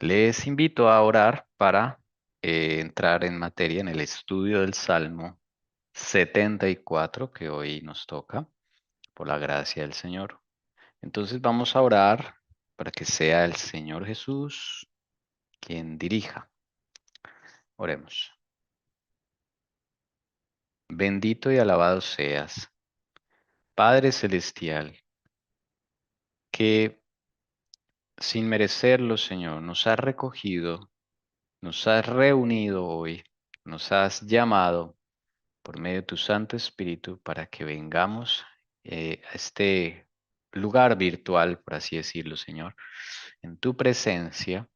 Les invito a orar para entrar en materia en el estudio del Salmo 74 que hoy nos toca por la gracia del Señor. Entonces vamos a orar para que sea el Señor Jesús quien dirija. Oremos. Bendito y alabado seas, Padre Celestial, que sin merecerlo, Señor, nos has recogido, nos has reunido hoy, nos has llamado por medio de tu Santo Espíritu para que vengamos a este lugar virtual, por así decirlo, Señor, en tu presencia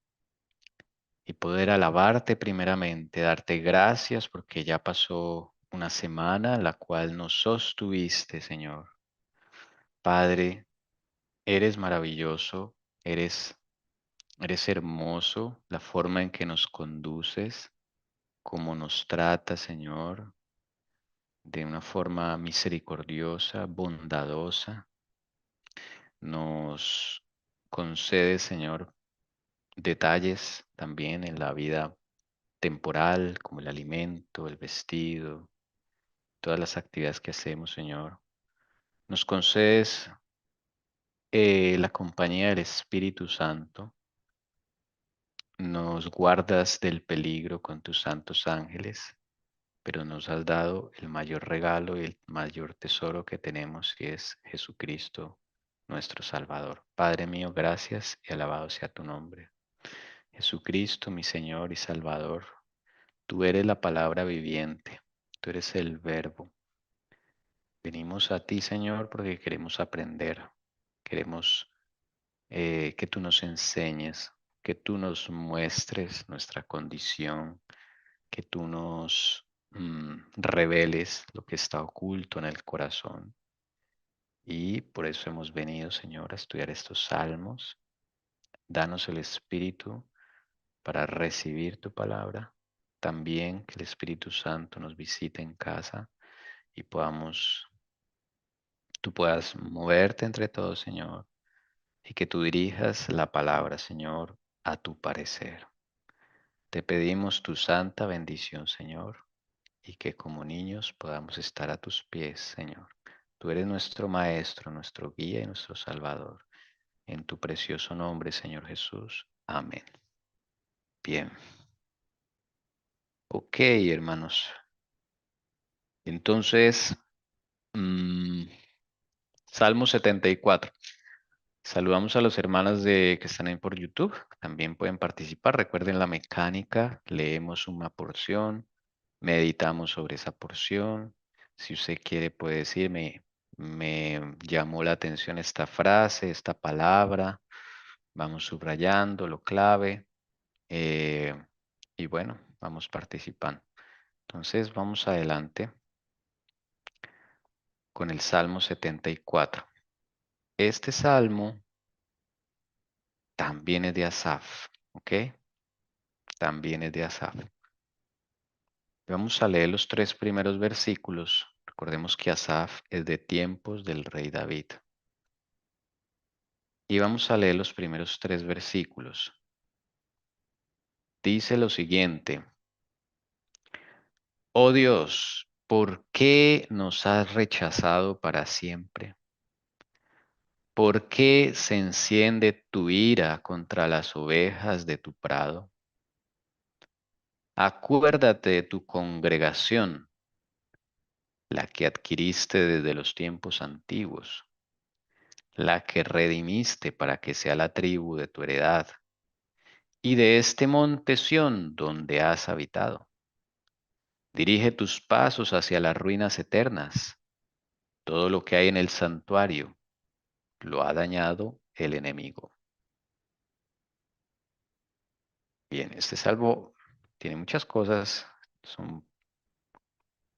y poder alabarte primeramente, darte gracias porque ya pasó una semana en la cual nos sostuviste, Señor. Padre, eres maravilloso, eres, eres hermoso, la forma en que nos conduces, cómo nos tratas, Señor, de una forma misericordiosa, bondadosa. Nos concede, Señor, detalles también en la vida temporal, como el alimento, el vestido, todas las actividades que hacemos, Señor. Nos concedes la compañía del Espíritu Santo. Nos guardas del peligro con tus santos ángeles, pero nos has dado el mayor regalo y el mayor tesoro que tenemos, y es Jesucristo, nuestro Salvador. Padre mío, gracias y alabado sea tu nombre. Jesucristo, mi Señor y Salvador, tú eres la palabra viviente, tú eres el Verbo. Venimos a ti, Señor, porque queremos aprender, queremos que tú nos enseñes, que tú nos muestres nuestra condición, que tú nos reveles lo que está oculto en el corazón. Y por eso hemos venido, Señor, a estudiar estos salmos. Danos el Espíritu para recibir tu palabra. También que el Espíritu Santo nos visite en casa y tú puedas moverte entre todos, Señor, y que tú dirijas la palabra, Señor, a tu parecer. Te pedimos tu santa bendición, Señor, y que como niños podamos estar a tus pies, Señor. Tú eres nuestro Maestro, nuestro guía y nuestro Salvador. En tu precioso nombre, Señor Jesús. Amén. Bien. Ok, hermanos. Entonces, mm, Salmo 74. Saludamos a los hermanos que están ahí por YouTube. También pueden participar. Recuerden la mecánica. Leemos una porción, meditamos sobre esa porción. Si usted quiere, puede decirme, me llamó la atención esta frase, esta palabra. Vamos subrayando lo clave. eh, y bueno, vamos participando. Entonces, vamos adelante con el Salmo 74. Este salmo también es de Asaf, ¿ok? También es de Asaf. Vamos a leer los tres primeros versículos. Recordemos que Asaf es de tiempos del rey David. Y vamos a leer los primeros tres versículos. Dice lo siguiente: Oh Dios, ¿por qué nos has rechazado para siempre? ¿Por qué se enciende tu ira contra las ovejas de tu prado? Acuérdate de tu congregación, la que adquiriste desde los tiempos antiguos, la que redimiste para que sea la tribu de tu heredad, y de este monte Sión donde has habitado. Dirige tus pasos hacia las ruinas eternas. Todo lo que hay en el santuario lo ha dañado el enemigo. Bien, este salmo tiene muchas cosas, son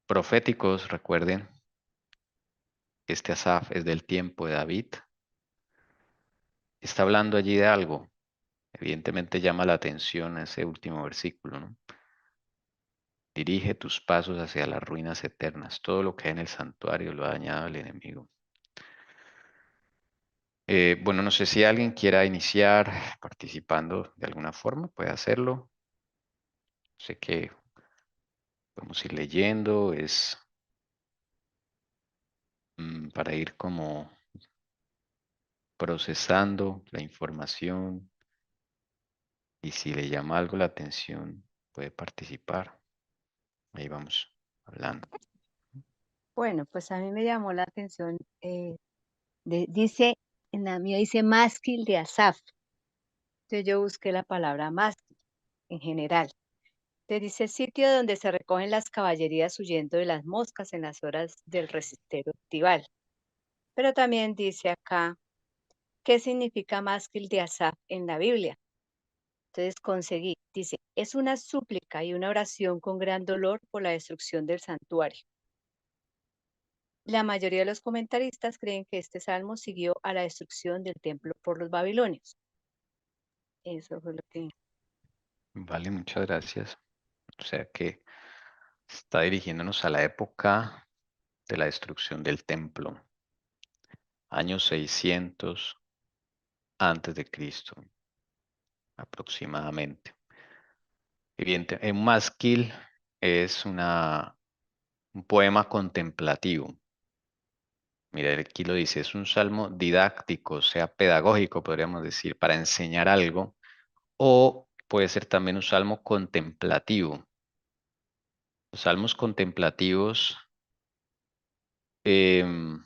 proféticos, recuerden, este Asaf es del tiempo de David. Está hablando allí de algo. Evidentemente llama la atención ese último versículo, ¿no? Dirige tus pasos hacia las ruinas eternas. Todo lo que hay en el santuario lo ha dañado el enemigo. Bueno, no sé si alguien quiera iniciar participando de alguna forma, puede hacerlo. Sé que podemos ir leyendo, es para ir como procesando la información y si le llama algo la atención, puede participar. Ahí vamos hablando. Bueno, pues a mí me llamó la atención, dice, en la mía dice másquil de Asaf. Entonces yo busqué la palabra másquil en general. Te dice sitio donde se recogen las caballerías huyendo de las moscas en las horas del recistero estival. Pero también dice acá, ¿qué significa másquil de Asaf en la Biblia? Entonces conseguí, dice, es una súplica y una oración con gran dolor por la destrucción del santuario. La mayoría de los comentaristas creen que este salmo siguió a la destrucción del templo por los babilonios. Eso fue lo que... Vale, muchas gracias. O sea que está dirigiéndonos a la época de la destrucción del templo, años 600 antes de Cristo, aproximadamente. Un masquil es un poema contemplativo. Mira, aquí lo dice, es un salmo didáctico, o sea, pedagógico, podríamos decir, para enseñar algo, o puede ser también un salmo contemplativo. Los salmos contemplativos, em,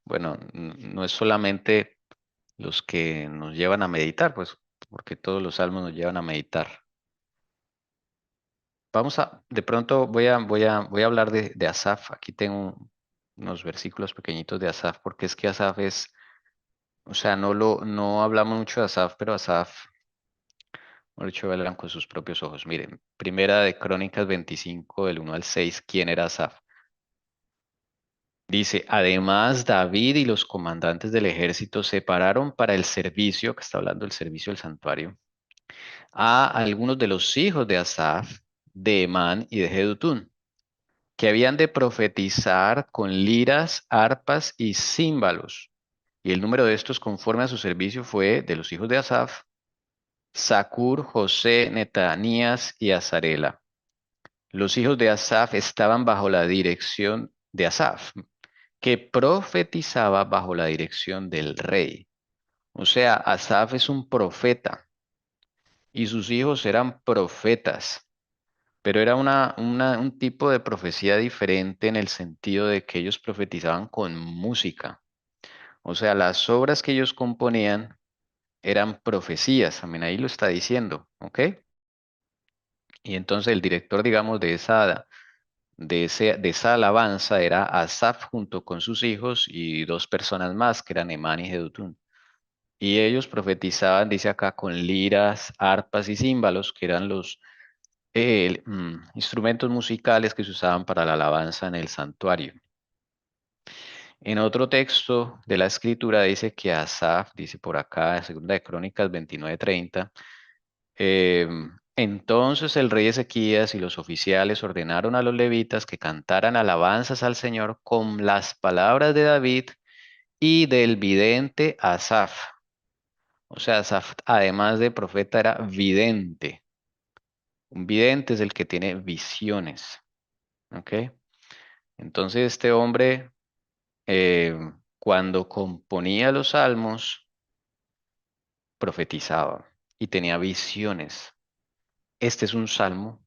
bueno, no es solamente los que nos llevan a meditar, pues, porque todos los salmos nos llevan a meditar. De pronto voy a hablar de Asaf. Aquí tengo unos versículos pequeñitos de Asaf, porque es que Asaf es, o sea, no hablamos mucho de Asaf, pero Asaf, mejor dicho, velan con sus propios ojos. Miren, Primera de Crónicas 25, del 1 al 6, ¿quién era Asaf? Dice, además David y los comandantes del ejército separaron para el servicio, que está hablando del servicio del santuario, a algunos de los hijos de Asaf, de Emán y de Jedutún, que habían de profetizar con liras, arpas y címbalos. Y el número de estos conforme a su servicio fue de los hijos de Asaf, Sacur, José, Netanías y Azarela. Los hijos de Asaf estaban bajo la dirección de Asaf, que profetizaba bajo la dirección del rey. O sea, Asaf es un profeta y sus hijos eran profetas, pero era un tipo de profecía diferente en el sentido de que ellos profetizaban con música. O sea, las obras que ellos componían eran profecías, también ahí lo está diciendo, ¿ok? Y entonces el director, digamos, de esa alabanza era Asaf junto con sus hijos y dos personas más, que eran Emán y Jedutún. Y ellos profetizaban, dice acá, con liras, arpas y címbalos, que eran los instrumentos musicales que se usaban para la alabanza en el santuario. En otro texto de la escritura dice que Asaf, dice por acá, en Segunda de Crónicas 29:30, entonces el rey Ezequías y los oficiales ordenaron a los levitas que cantaran alabanzas al Señor con las palabras de David y del vidente Asaf. O sea, Asaf, además de profeta, era vidente. Un vidente es el que tiene visiones. ¿Ok? Entonces este hombre, eh, cuando componía los salmos, profetizaba y tenía visiones. Este es un salmo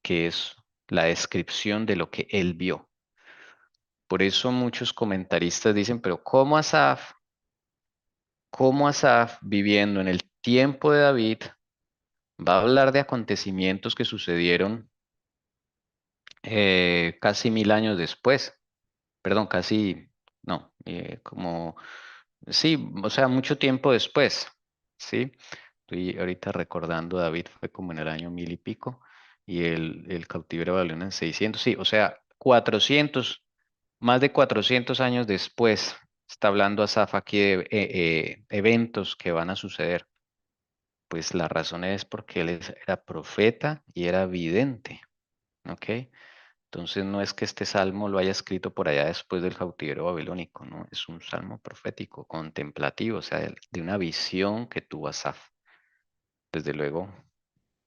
que es la descripción de lo que él vio. Por eso muchos comentaristas dicen, pero cómo Asaf, viviendo en el tiempo de David, va a hablar de acontecimientos que sucedieron casi 1000 años después? Perdón, casi, no, como, sí, o sea, mucho tiempo después, ¿sí? Estoy ahorita recordando, David fue como en el año 1000 y pico y el cautiverio de Babilonia en 600, sí, o sea, 400, más de 400 años después, está hablando Asaf aquí de eventos que van a suceder. Pues la razón es porque él era profeta y era vidente, ¿ok? Entonces no es que este salmo lo haya escrito por allá después del cautiverio babilónico, ¿no? Es un salmo profético, contemplativo, o sea, de una visión que tuvo Asaf. Desde luego,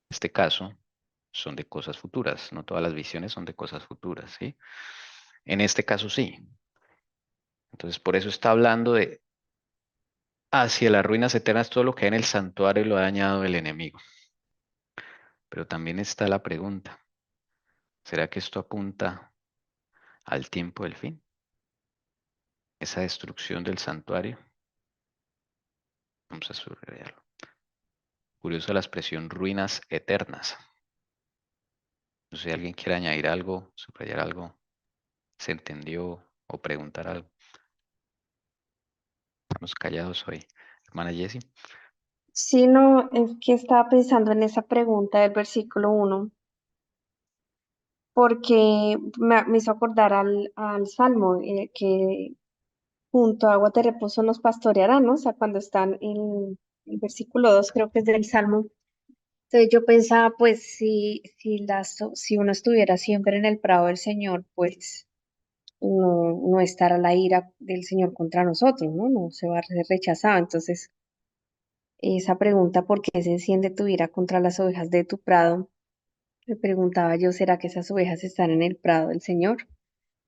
este caso son de cosas futuras, no todas las visiones son de cosas futuras, ¿sí? En este caso sí. Entonces por eso está hablando de hacia las ruinas eternas, todo lo que hay en el santuario lo ha dañado el enemigo. Pero también está la pregunta, ¿será que esto apunta al tiempo del fin? Esa destrucción del santuario. Vamos a subrayarlo. Curiosa la expresión ruinas eternas. No sé si alguien quiere añadir algo, subrayar algo, se entendió o preguntar algo. Estamos callados hoy. Hermana Jessie. Sí, no, es que estaba pensando en esa pregunta del versículo 1, porque me hizo acordar al Salmo, que junto a agua de reposo nos pastorearán, ¿no? O sea, cuando están en el versículo 2 creo que es del Salmo. Entonces yo pensaba, pues, si uno estuviera siempre en el prado del Señor, pues no estará la ira del Señor contra nosotros, ¿no? No se va a ser rechazado. Entonces, esa pregunta, ¿por qué se enciende tu ira contra las ovejas de tu prado? Me preguntaba yo, ¿será que esas ovejas están en el prado del Señor?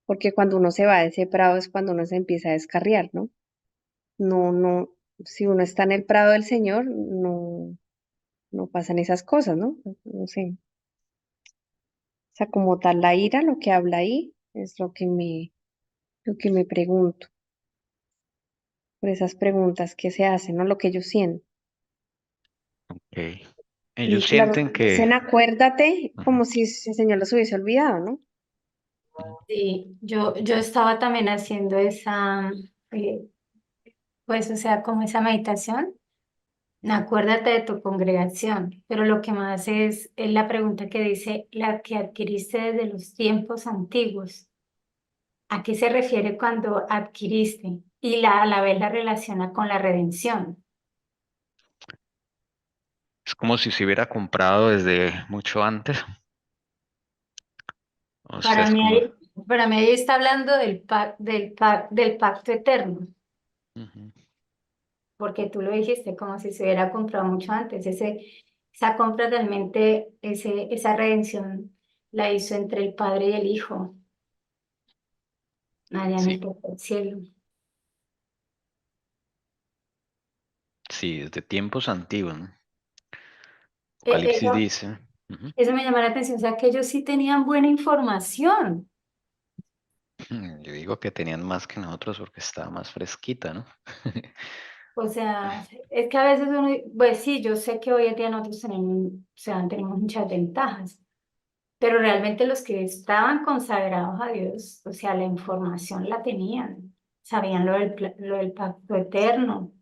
Porque cuando uno se va de ese prado es cuando uno se empieza a descarriar, ¿no? No, si uno está en el prado del Señor, no pasan esas cosas, ¿no? No sé. O sea, como tal la ira, lo que habla ahí, es lo que me pregunto, por esas preguntas que se hacen, ¿no? Lo que yo siento. Ok. Ellos Y claro, sienten que... dicen acuérdate Ujú, como si el Señor los hubiese olvidado, ¿no? ujú. Sí, yo estaba también haciendo esa, eh, pues, o sea, como esa meditación. Acuérdate de tu congregación, pero lo que más es la pregunta que dice, la que adquiriste desde los tiempos antiguos. ¿A qué se refiere cuando adquiriste? Y a la vez la relaciona con la redención. Es como si se hubiera comprado desde mucho antes. O sea, Para es mí, como... para mí ahí está hablando del pacto eterno, Ujú. porque tú lo dijiste como si se hubiera comprado mucho antes. Esa compra realmente, esa redención la hizo entre el Padre y el Hijo, allá en el Sí, tercer cielo. sí, desde tiempos antiguos, ¿no? Apocalipsis Eso, dice... Ujú. eso me llama la atención, o sea, que ellos sí tenían buena información. Yo digo que tenían más que nosotros porque estaba más fresquita, ¿no? O sea, es que a veces uno, pues sí, yo sé que hoy en día nosotros tenemos, o sea, tenemos muchas ventajas, pero realmente los que estaban consagrados a Dios, o sea, la información la tenían, sabían lo del pacto eterno.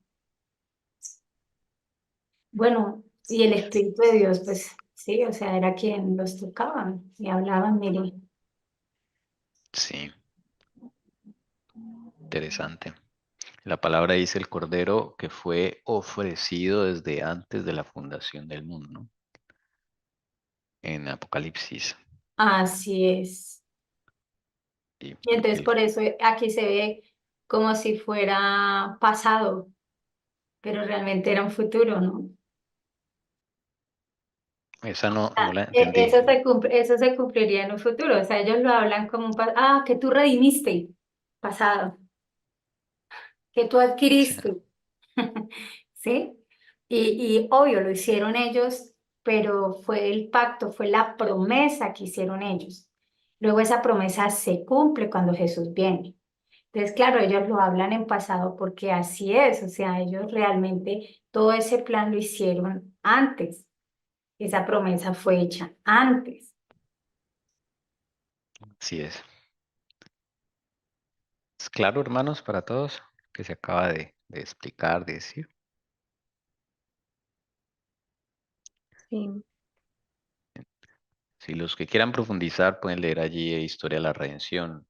Bueno, y el Espíritu de Dios, pues sí, o sea, era quien los tocaba y hablaban, mire. Sí, interesante. La palabra dice el cordero que fue ofrecido desde antes de la fundación del mundo, ¿no? En Apocalipsis. Así es. Y Y entonces el- por eso aquí se ve como si fuera pasado, pero realmente era un futuro, ¿no? esa no la entendí. Eso se cumpliría en un futuro, o sea, ellos lo hablan como que tú redimiste, pasado, que tú Sí, adquiriste, ¿sí? Y obvio, lo hicieron ellos, pero fue el pacto, fue la promesa que hicieron ellos. Luego esa promesa se cumple cuando Jesús viene. Entonces, claro, ellos lo hablan en pasado porque así es, o sea, ellos realmente todo ese plan lo hicieron antes, esa promesa fue hecha antes. sí es. ¿Es claro, hermanos, para todos? Que se acaba de explicar, de decir. Sí. Si los que quieran profundizar pueden leer allí Historia de la Redención,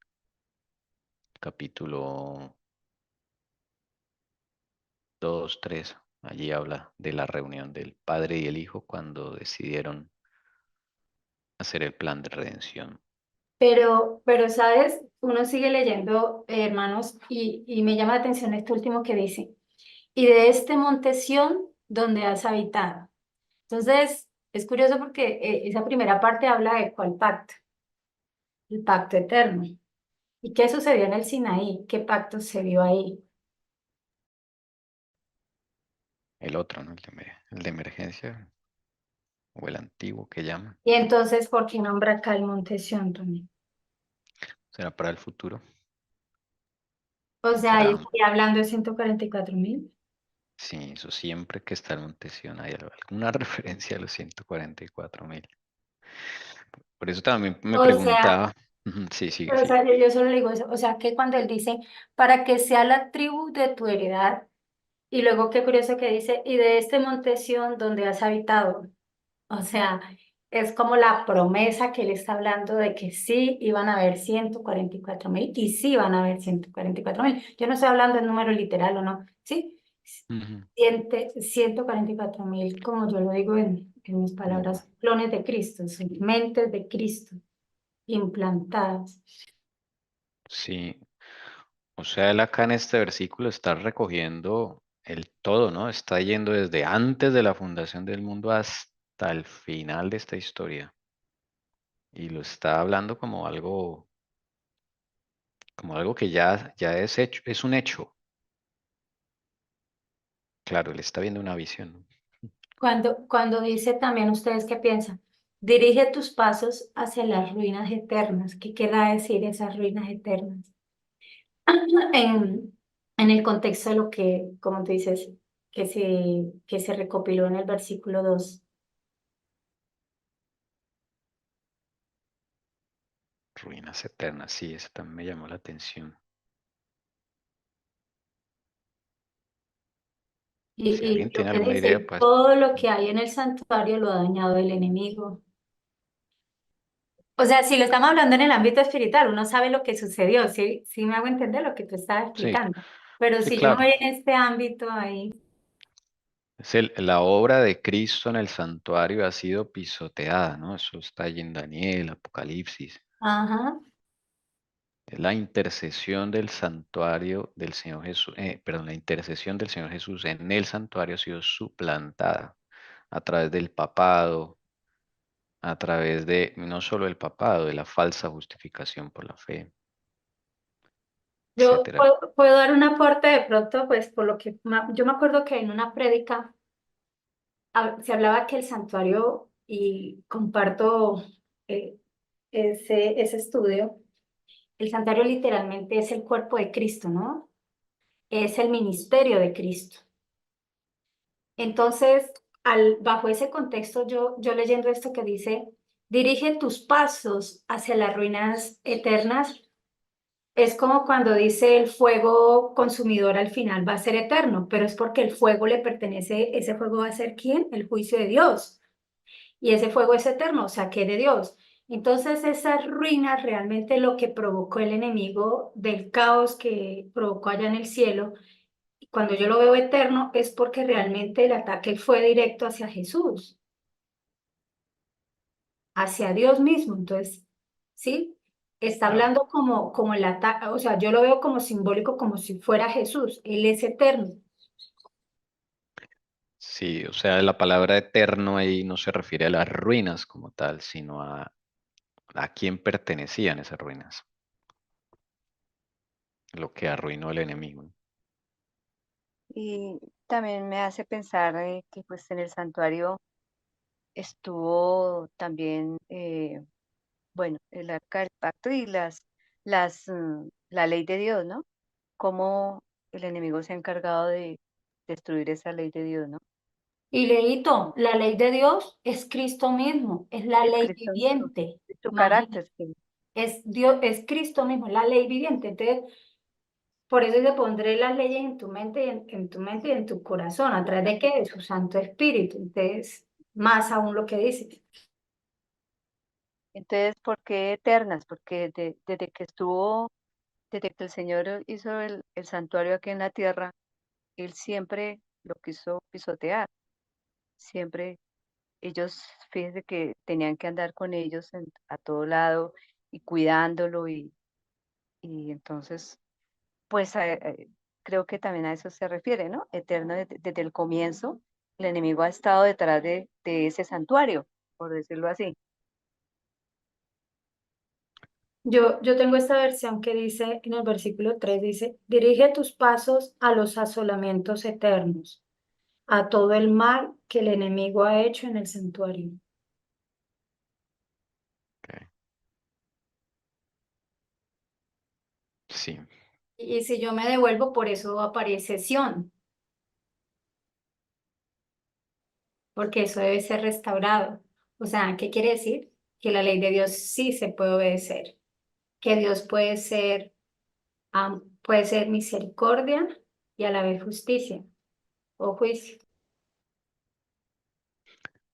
capítulo 2, 3. Allí habla de la reunión del Padre y el Hijo cuando decidieron hacer el plan de redención. Pero, ¿sabes? Uno sigue leyendo, hermanos, y me llama la atención este último que dice, y de este monte Sión donde has habitado. Entonces, es curioso porque esa primera parte habla de cuál pacto, el pacto eterno. ¿Y qué sucedió en el Sinaí? ¿Qué pacto se dio ahí? El otro, ¿no? El de emergencia o el antiguo que llaman. Y entonces, ¿por qué nombra acá el monte Sión también? Será para el futuro. O sea, ahí Será, estoy hablando de 144.000. sí, eso siempre que está el Monte Sión hay alguna referencia a los 144.000. Por eso también me O sea, preguntaba. Ujú, sí, sigue, o sigue. sea, yo solo le digo eso. O sea, que cuando él dice, para que sea la tribu de tu heredad, y luego qué curioso que dice, y de este monte Sión donde has habitado. O sea, es como la promesa que él está hablando de que sí iban a haber 144.000 y sí van a haber 144.000. Yo no estoy hablando en número literal o no, ¿sí? Ujú. 144.000, como yo lo digo en mis Como, palabras, clones de Cristo, son mentes de Cristo implantadas. sí, o sea, él acá en este versículo está recogiendo el todo, ¿no? Está yendo desde antes de la fundación del mundo hasta el final de esta historia. Y lo está hablando como algo que ya es hecho, es un hecho. Claro, él está viendo una visión, ¿no? Cuando dice también, ¿ustedes qué piensan? Dirige tus pasos hacia las ruinas eternas. ¿Qué querrá decir esas ruinas eternas? En el contexto de lo que, como tú dices, que se recopiló en el versículo 2. Ruinas eternas, sí, eso también me llamó la atención. Y, Si alguien y lo tiene que alguna dice, idea, y pues. todo lo que hay en el santuario lo ha dañado el enemigo. O sea, si lo estamos hablando en el ámbito espiritual, uno sabe lo que sucedió, sí, sí me hago entender lo que tú estabas Sí, explicando. Pero sí, si yo me claro. voy en este ámbito ahí, Es la obra de Cristo en el santuario ha sido pisoteada, ¿no? Eso está ahí en Daniel, Apocalipsis. ajá, La intercesión del santuario del Señor Jesús, perdón, la intercesión del Señor Jesús en el santuario ha sido suplantada a través del papado, a través de no solo el papado, de la falsa justificación por la fe, yo etcétera. puedo dar un aporte de pronto, pues por lo que yo me acuerdo que en una prédica se hablaba que el santuario, y comparto eh, ese estudio, el santuario literalmente es el cuerpo de Cristo, ¿no? Es el ministerio de Cristo. Entonces, bajo ese contexto, yo leyendo esto que dice, dirige tus pasos hacia las ruinas eternas, es como cuando dice el fuego consumidor al final va a ser eterno, pero es porque el fuego le pertenece, ese fuego va a ser ¿quién? El juicio de Dios. Y ese fuego es eterno, o sea, que de Dios. Entonces, esas ruinas realmente lo que provocó el enemigo del caos que provocó allá en el cielo, cuando yo lo veo eterno, es porque realmente el ataque fue directo hacia Jesús, hacia Dios mismo. Entonces, ¿sí? Está Claro. hablando como el ataque, o sea, yo lo veo como simbólico, como si fuera Jesús. Él es eterno. Sí, o sea, la palabra eterno ahí no se refiere a las ruinas como tal, sino a quién pertenecían esas ruinas, lo que arruinó el enemigo. Y también me hace pensar que pues en el santuario estuvo también, bueno, el arca del pacto y la ley de Dios, ¿no? Cómo el enemigo se ha encargado de destruir esa ley de Dios, ¿no? Y leíto, la ley de Dios es Cristo mismo, es la Es ley Cristo mismo, viviente. es su Imagínate, carácter, sí. es Dios, es Cristo mismo, la ley viviente. Entonces, por eso te pondré las leyes en tu mente y en tu mente y en tu corazón, ¿a través de qué? De su Santo Espíritu. Entonces, más aún lo que dice. Entonces, ¿por qué eternas? Porque desde que el Señor hizo el santuario aquí en la tierra, Él siempre lo quiso pisotear, siempre ellos, fíjense que tenían que andar con ellos a todo lado y cuidándolo y entonces, pues creo que también a eso se refiere, ¿no? Eterno desde el comienzo, el enemigo ha estado detrás de ese santuario, por decirlo así. Yo tengo esta versión que dice, en el versículo 3 dice, dirige tus pasos a los asolamientos eternos, a todo el mal que el enemigo ha hecho en el santuario. Ok. Sí, Y si yo me devuelvo, por eso aparece Sión, porque eso debe ser restaurado. O sea, ¿qué quiere decir? Que la ley de Dios sí se puede obedecer, que Dios puede ser misericordia y a la vez justicia o juicio.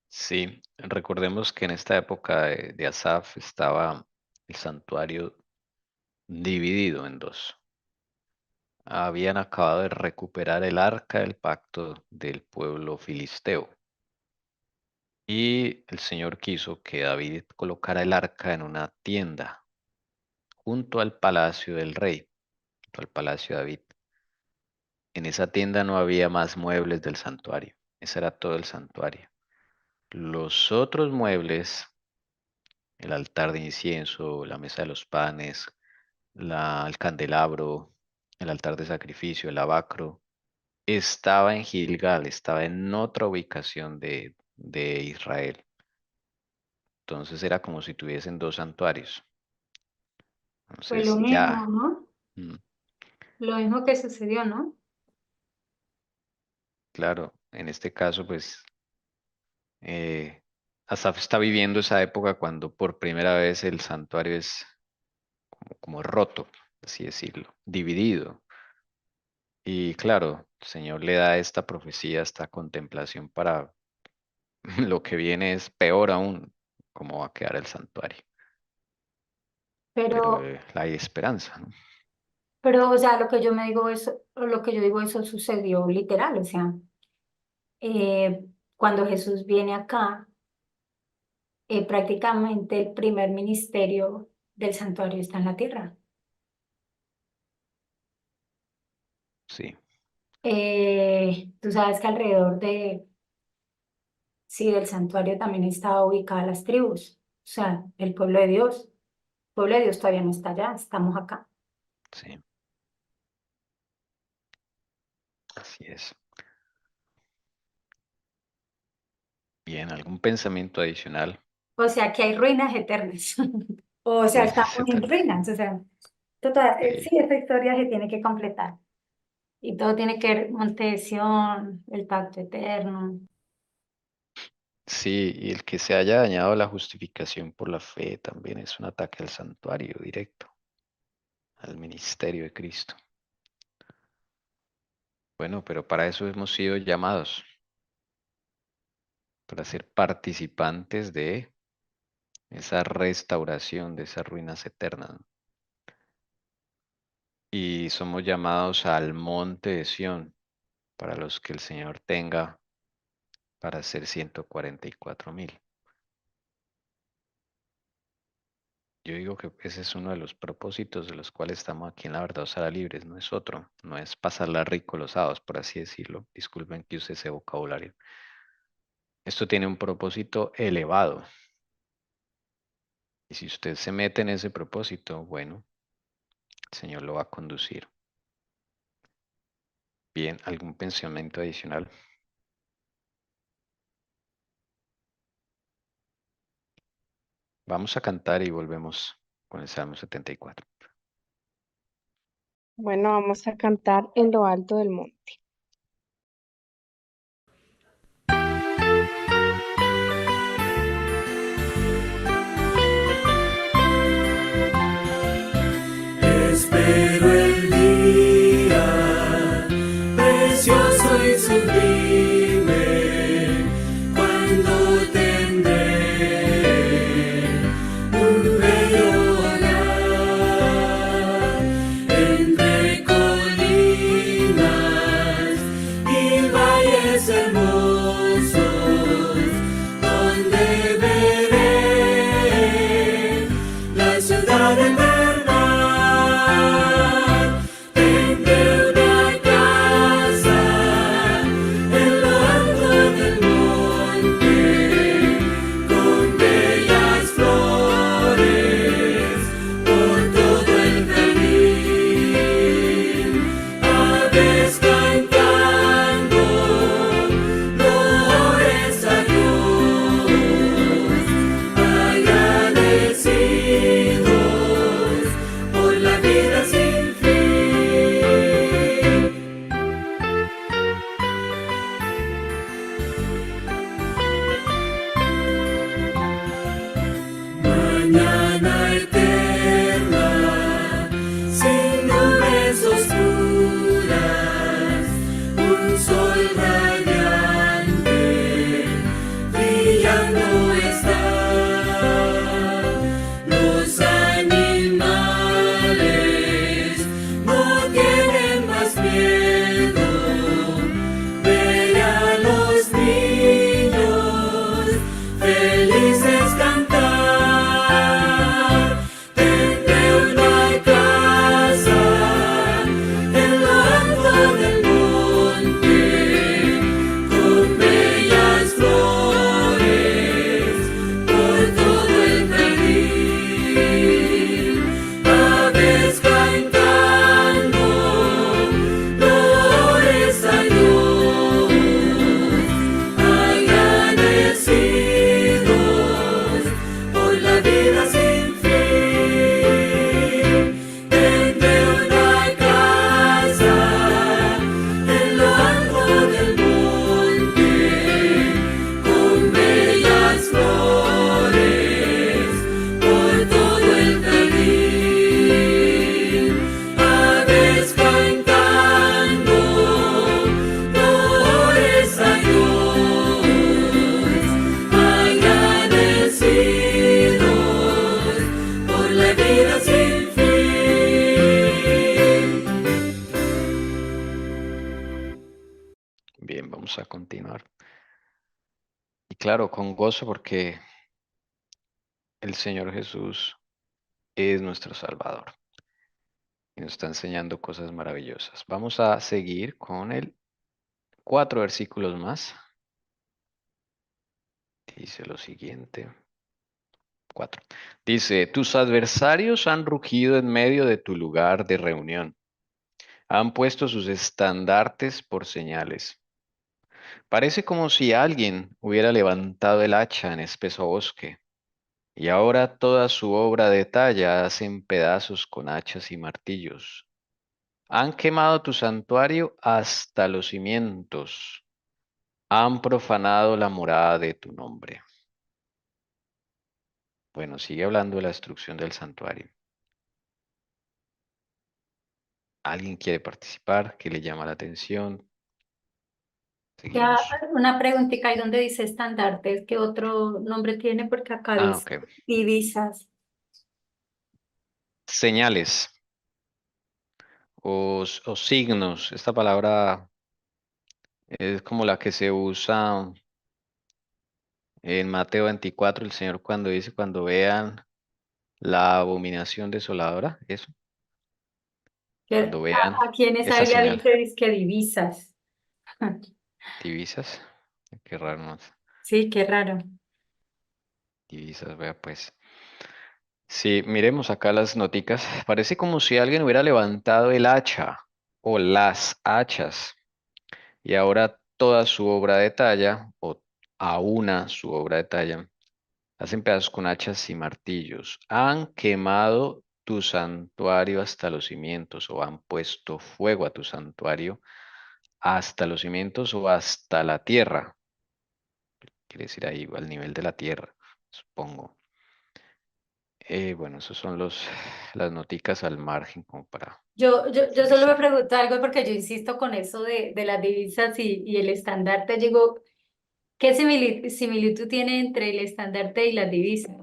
sí. Recordemos que en esta época de Asaf estaba el santuario dividido en dos. Habían acabado de recuperar el arca del pacto del pueblo filisteo. Y el Señor quiso que David colocara el arca en una tienda junto al palacio del rey, junto al palacio de David. En esa tienda no había más muebles del santuario. Ese era todo el santuario. Los otros muebles, el altar de incienso, la mesa de los panes, el candelabro, el altar de sacrificio, el lavacro, estaba en Gilgal, estaba en otra ubicación de Israel. Entonces era como si tuviesen dos santuarios. Fue lo Entonces mismo, ya, ¿no? mm, Lo mismo que sucedió, ¿no? claro, en este caso, pues eh, Asaf está viviendo esa época cuando por primera vez el santuario es como roto, así decirlo, dividido. Y claro, el Señor le da esta profecía, esta contemplación para lo que viene es peor aún, cómo va a quedar el santuario. Pero Pero, hay esperanza, ¿no? o sea, lo que yo digo, eso sucedió literal, o sea, eh, cuando Jesús viene acá, prácticamente el primer ministerio del santuario está en la tierra. Sí, Tú sabes que alrededor sí, del santuario también estaba ubicada las tribus, o sea, el pueblo de Dios. El pueblo de Dios todavía no está allá, estamos acá. sí, así es. Bien, ¿algún pensamiento adicional? O sea, que hay ruinas eternas. O sea, Ruinas estamos en eternas. ruinas, o sea, total, Sí, sí, esta historia se tiene que completar. Y todo tiene que ver Monte de Sión, el pacto eterno. sí, y el que se haya dañado la justificación por la fe también es un ataque al santuario directo, al ministerio de Cristo. Bueno, pero para eso hemos sido llamados, para ser participantes de esa restauración de esas ruinas eternas, ¿no? Y somos llamados al monte de Sión, para los que el Señor tenga para hacer 144,000. Yo digo que ese es uno de los propósitos de los cuales estamos aquí en La Verdad Os Hará Libres, no es otro, no es pasarla rico los sábados, por así decirlo. Disculpen que use ese vocabulario. Esto tiene un propósito elevado. Y si usted se mete en ese propósito, bueno, el Señor lo va a conducir. Bien, ¿algún pensamiento adicional? Vamos a cantar y volvemos con el Salmo 74. Bueno, vamos a cantar en lo alto del monte. Espero el día precioso y sublime cuando tendré un bello hogar entre colinas Y claro, con gozo porque el Señor Jesús es nuestro Salvador y nos está enseñando cosas maravillosas. Vamos a seguir con el 4 versículos más. Dice lo siguiente. 4. Dice, tus adversarios han rugido en medio de tu lugar de reunión. Han puesto sus estandartes por señales. Parece como si alguien hubiera levantado el hacha en espeso bosque, y ahora toda su obra de talla hacen pedazos con hachas y martillos. Han quemado tu santuario hasta los cimientos. Han profanado la morada de tu nombre. Bueno, sigue hablando de la destrucción del santuario. ¿Alguien quiere participar? ¿Qué le llama la atención? Ya, Seguimos. una preguntita, ¿y dónde dice estandartes? ¿Qué otro nombre tiene? Porque acá Ah, dice ok. divisas. Señales o signos. Esta palabra es como la que se usa en Mateo 24, el Señor cuando dice, cuando vean la abominación desoladora, eso, cuando vean Aquí en esa esa Biblia señal. dice que divisas. Divisas, qué raro, ¿no? Sí, qué raro. Divisas, vea pues. Sí, miremos acá las noticas. Parece como si alguien hubiera levantado el hacha o las hachas y ahora toda su obra de talla o aúna su obra de talla. Hacen pedazos con hachas y martillos. Han quemado tu santuario hasta los cimientos o han puesto fuego a tu santuario hasta los cimientos o hasta la tierra. Quiere decir ahí al nivel de la tierra, supongo. Bueno, esos son las noticas al margen como para Yo solo me profundizar. pregunto algo porque yo insisto con eso de las divisas y el estandarte. Digo, ¿qué similitud tiene entre el estandarte y las divisas?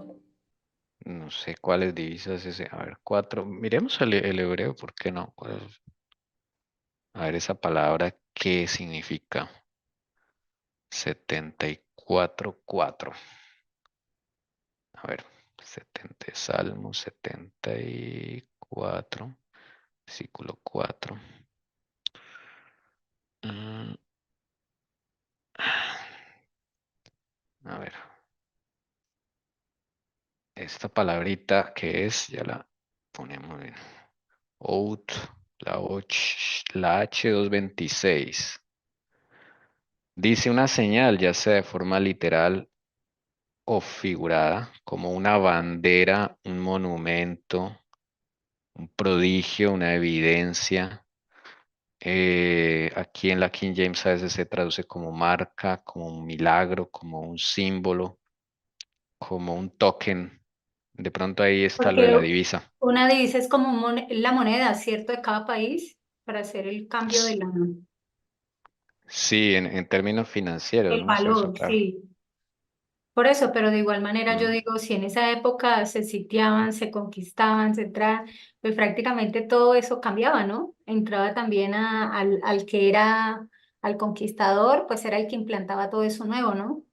No sé cuáles divisas ese. A ver, 4. Miremos el hebreo, ¿por qué no? A ver esa palabra, ¿qué significa? 74:4. A ver, 70, Salmo 74, versículo 4. Mm, A ver, esta palabrita que es, ya la ponemos bien. Out, la H226. Dice una señal, ya sea de forma literal o figurada, como una bandera, un monumento, un prodigio, una evidencia. Aquí en la King James a veces se traduce como marca, como un milagro, como un símbolo, como un token. De pronto ahí está lo de Porque la divisa. una divisa es como la moneda, ¿cierto? De cada país para hacer el cambio de S- la, Sí, en términos financieros, el ¿no? Es eso, valor, claro. sí. Por eso, pero de igual manera yo Mm, digo, si en esa época se sitiaban, se conquistaban, se entraban, pues prácticamente todo eso cambiaba, ¿no? Entraba también al que era, al conquistador, pues era el que implantaba todo eso nuevo, ¿no?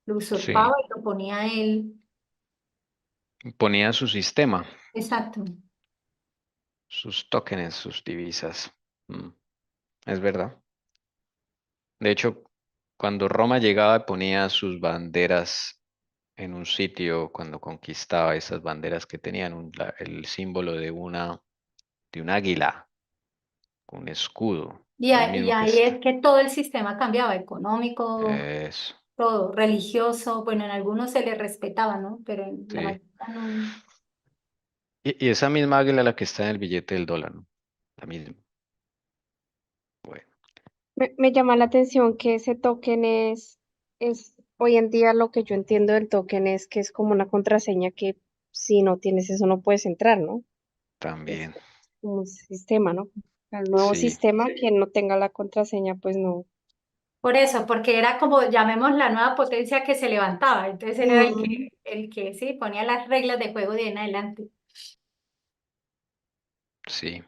Lo usurpaba sí, y lo ponía él. ponía su sistema, Exacto. sus tokens, sus divisas. Mm, es verdad. De hecho, cuando Roma llegaba y ponía sus banderas en un sitio, cuando conquistaba esas banderas que tenían el símbolo de un águila, un escudo, el Y mismo que ahí es está. que todo el sistema cambiaba, económico, Eso. todo, religioso, bueno, en algunos se le respetaba, ¿no? Pero en la Sí. mayoría no. Y esa misma águila la que está en el billete del dólar, ¿no? La misma. Bueno, Me llama la atención que ese token es, hoy en día lo que yo entiendo del token es que es como una contraseña que si no tienes eso no puedes entrar, ¿no? Es también. como un sistema, ¿no? El nuevo Sí. sistema, quien no tenga la contraseña, pues no. Por eso, porque era como, llamemos la nueva potencia que se levantaba. Entonces él era Ujú. el que sí ponía las reglas de juego de ahí en adelante. Sí.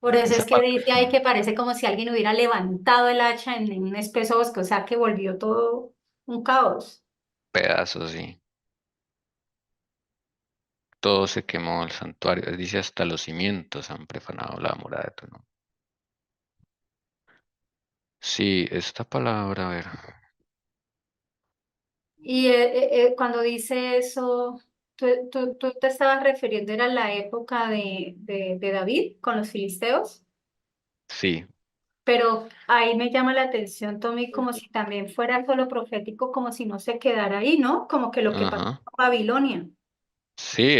Por eso Esa es que pa- dice ahí que parece como si alguien hubiera levantado el hacha en un espeso bosque, o sea que volvió todo un caos. pedazos, sí. Todo se quemó el santuario. Dice hasta los cimientos han profanado la morada de tu nombre. Sí, esta palabra, a ver. Y cuando dice eso, tú te estabas refiriendo, era la época de David con los filisteos, Sí, pero ahí me llama la atención, Tommy, como si también fuera solo profético, como si no se quedara ahí, ¿no? Como que lo que pasó ajá. con Babilonia. Sí,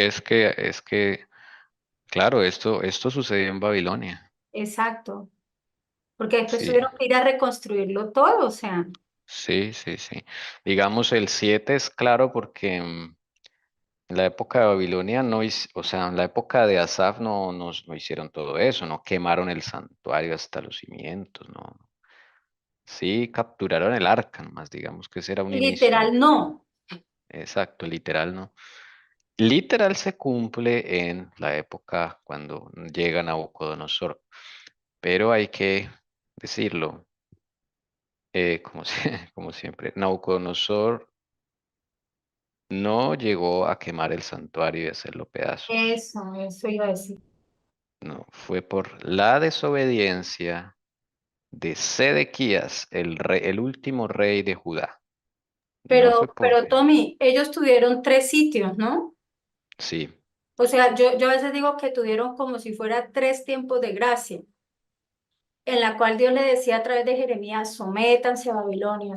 claro, esto sucedió en Babilonia. Exacto, porque después Sí, tuvieron que ir a reconstruirlo todo, o sea, sí, sí, sí. Digamos, el 7 es claro porque en la época de Babilonia o sea, en la época de Asaf no hicieron todo eso, no quemaron el santuario hasta los cimientos, no. Sí, capturaron el arca, nomás digamos que ese era un inicio. literal no. Exacto, literal, ¿no? Literal se cumple en la época cuando llega Nabucodonosor, pero hay que decirlo, como, como siempre, Nabucodonosor no llegó a quemar el santuario y hacerlo pedazos. Eso iba a decir. No, fue por la desobediencia de Sedequías, el último rey de Judá. No fue Pero porque, Tommy, ellos tuvieron tres sitios, ¿no? sí, O sea, yo a veces digo que tuvieron como si fuera tres tiempos de gracia, en la cual Dios le decía a través de Jeremías, sométanse a Babilonia,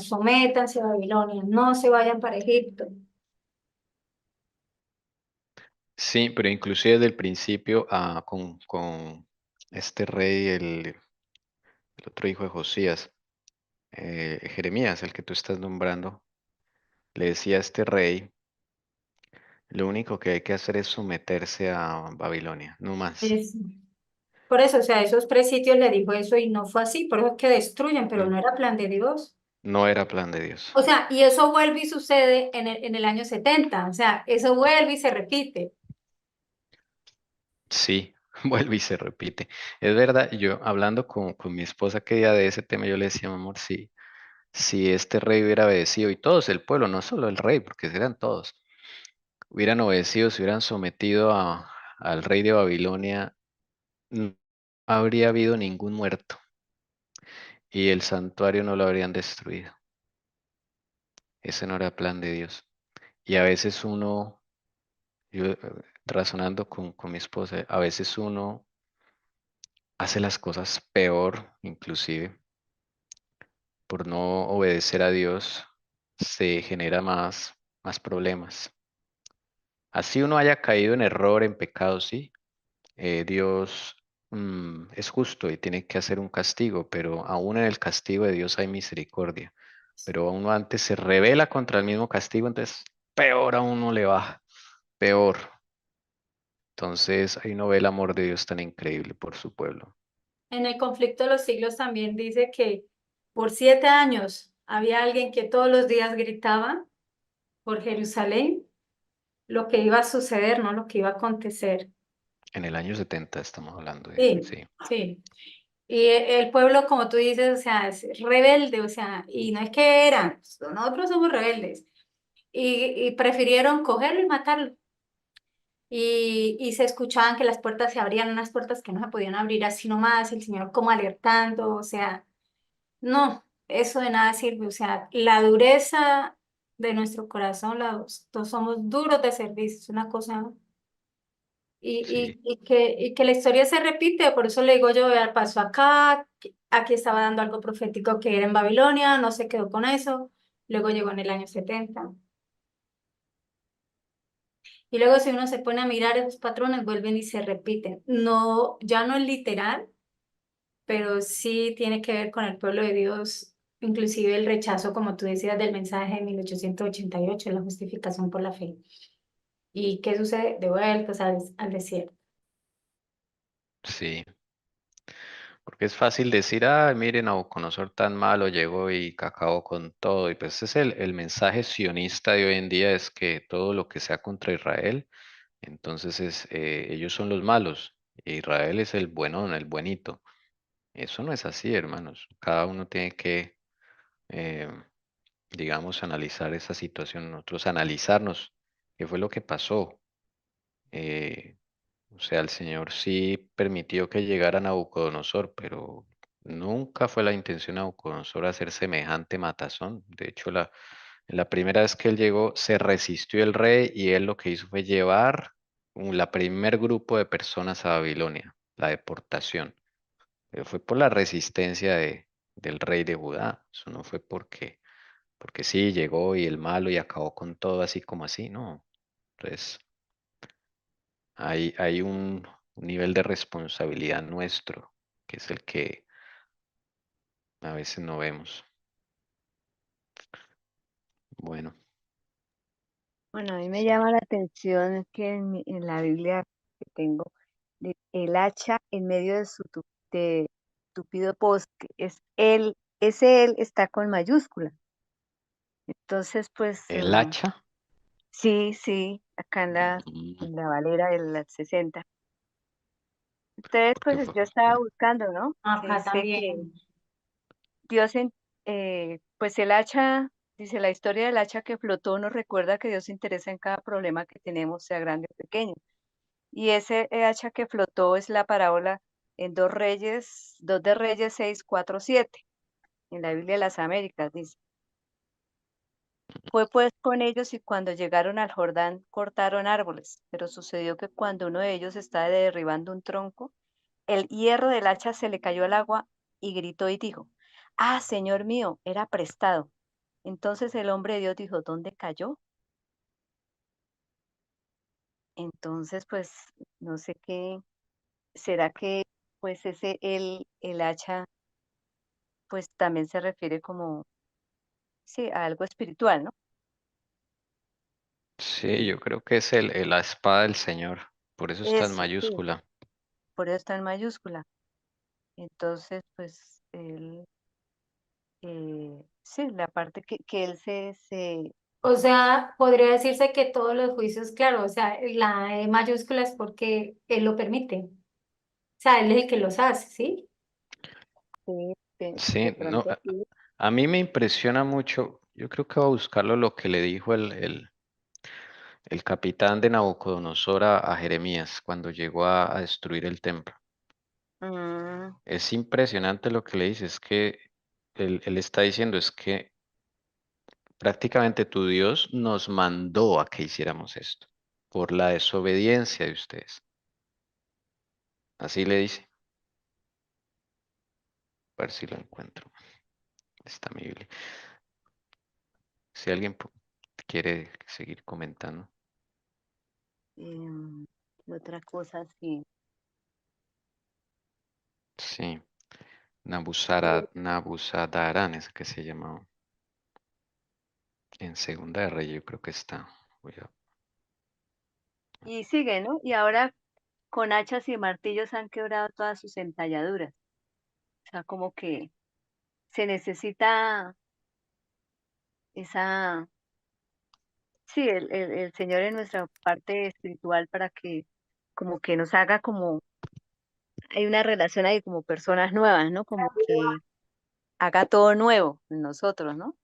no se vayan para Egipto. sí, pero inclusive desde el principio con este rey, el otro hijo de Josías, Jeremías, el que tú estás nombrando, le decía a este rey, lo único que hay que hacer es someterse a Babilonia, no más. Es, por eso, o sea, esos tres sitios le dijo eso y no fue así, por eso es que destruyen, pero Mm, no era plan de Dios. No era plan de Dios. O sea, y eso vuelve y sucede en el año 70, o sea, eso vuelve y se repite. Sí, vuelve y se repite. Es verdad, yo hablando con mi esposa que día de ese tema, yo le decía, mi amor, si este rey hubiera obedecido, y todos el pueblo, no solo el rey, porque eran todos, hubieran obedecido, se hubieran sometido al rey de Babilonia, no habría habido ningún muerto y el santuario no lo habrían destruido. Ese no era plan de Dios. Y a veces yo razonando con mi esposa, a veces uno hace las cosas peor, inclusive, por no obedecer a Dios, se genera más problemas. Así uno haya caído en error, en pecado, sí, Dios es justo y tiene que hacer un castigo, pero aún en el castigo de Dios hay misericordia. Pero uno antes se revela contra el mismo castigo, entonces peor a uno le va, peor. Entonces ahí uno ve el amor de Dios tan increíble por su pueblo. En el conflicto de los siglos también dice que por 7 años había alguien que todos los días gritaba por Jerusalén lo que iba a suceder, no lo que iba a acontecer. En el año 70 estamos hablando de, Sí, sí, sí. Y el pueblo, como tú dices, o sea, es rebelde, o sea, y no es que eran, nosotros somos rebeldes. Y prefirieron cogerlo y matarlo. Y se escuchaban que las puertas se abrían, unas puertas que no se podían abrir así nomás, el Señor como alertando, o sea, no, eso de nada sirve, o sea, la dureza de nuestro corazón, todos somos duros de servicio, es una cosa, sí, y que la historia se repite, por eso le digo yo, vea, pasó acá, aquí estaba dando algo profético que era en Babilonia, no se quedó con eso, luego llegó en el año 70. Y luego si uno se pone a mirar esos patrones, vuelven y se repiten. No, ya no es literal, pero sí tiene que ver con el pueblo de Dios, inclusive el rechazo, como tú decías, del mensaje de 1888, la justificación por la fe. ¿Y qué sucede? De vueltas al desierto. sí. Porque es fácil decir, ah, miren, Nabucodonosor tan malo llegó y acabó con todo. Y pues es el mensaje sionista de hoy en día, es que todo lo que sea contra Israel, entonces ellos son los malos. Israel es el buenón, el buenito. Eso no es así, hermanos. Cada uno tiene que, eh, digamos, analizar esa situación, nosotros analizarnos qué fue lo que pasó. Eh, o sea, el Señor sí permitió que llegara Nabucodonosor, pero nunca fue la intención de Nabucodonosor hacer semejante matazón. De hecho, la primera vez que él llegó, se resistió el rey y él lo que hizo fue llevar la primer grupo de personas a Babilonia, la deportación. Pero fue por la resistencia del rey de Judá. Eso no fue porque sí llegó y el malo y acabó con todo así como así, no. Entonces, hay un nivel de responsabilidad nuestro, que es el que a veces no vemos. Bueno, Bueno, a mí me sí. llama la atención que en la Biblia que tengo, el hacha en medio de su de tupido bosque, es él, ese él está con mayúscula. Entonces, pues, El hacha, sí, sí, acá mm, en la Valera del 60. Entonces, porque pues fue, yo estaba buscando, ¿no? Que Acá dice que también. Dios, pues el hacha, dice la historia del hacha que flotó nos recuerda que Dios se interesa en cada problema que tenemos, sea grande o pequeño. Y ese hacha que flotó es la parábola en dos de Reyes 6, 4, 7, en la Biblia de las Américas, dice. Fue pues con ellos y cuando llegaron al Jordán cortaron árboles, pero sucedió que cuando uno de ellos estaba derribando un tronco, el hierro del hacha se le cayó al agua y gritó y dijo, ah, Señor mío, era prestado. Entonces el hombre de Dios dijo, ¿dónde cayó? Entonces, pues, no sé qué, será que pues el hacha, pues también se refiere como, sí, a algo espiritual, ¿no? sí, yo creo que es la espada del Señor, por eso está en Eso, sí, mayúscula. por eso está en mayúscula. Entonces, pues, sí, la parte que él O sea, podría decirse que todos los juicios, claro, o sea, la E mayúscula es porque él lo permite. O sea, él es el que los hace, ¿sí? sí, de Sí, no, pronto sí. a mí me impresiona mucho, yo creo que va a buscarlo lo que le dijo el capitán de Nabucodonosor a Jeremías cuando llegó a destruir el templo. Mm, Es impresionante lo que le dice, es que él está diciendo, es que prácticamente tu Dios nos mandó a que hiciéramos esto por la desobediencia de ustedes. Así le dice. A ver si lo encuentro. Está mi Biblia. Si alguien quiere seguir comentando. ¿Qué otra cosa sí? Sí, Eh, Nabuzadarán es que se llamaba. En Segunda de Reyes yo creo que está. Y sigue, ¿no? Y ahora con hachas y martillos han quebrado todas sus entalladuras. O sea, como que se necesita esa, sí, el Señor en nuestra parte espiritual para que como que nos haga como, hay una relación ahí como personas nuevas, ¿no? Como que haga todo nuevo en nosotros, ¿no?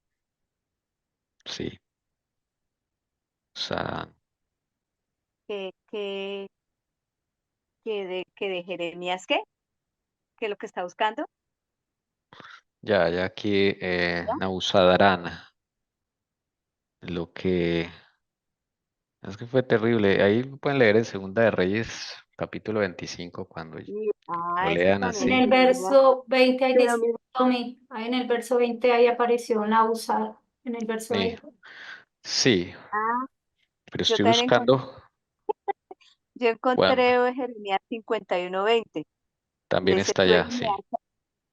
Sí, o sea, Que, que de Jeremías, ¿qué? ¿Qué es lo que está buscando? ya aquí ¿Ya? Nabuzadarán, lo que es que fue terrible. Ahí lo pueden leer en Segunda de Reyes, capítulo 25 cuando Y, lo este lean también En es así. el Jeremías, verso 20 ahí pero dice, mira, Tommy, ahí en el verso 20 ahí apareció Nahusar, en el verso Sí, 20. sí, ah, pero yo estoy también buscando. yo Bueno, encontré Jeremías 51:20. también Dice, está allá, sí.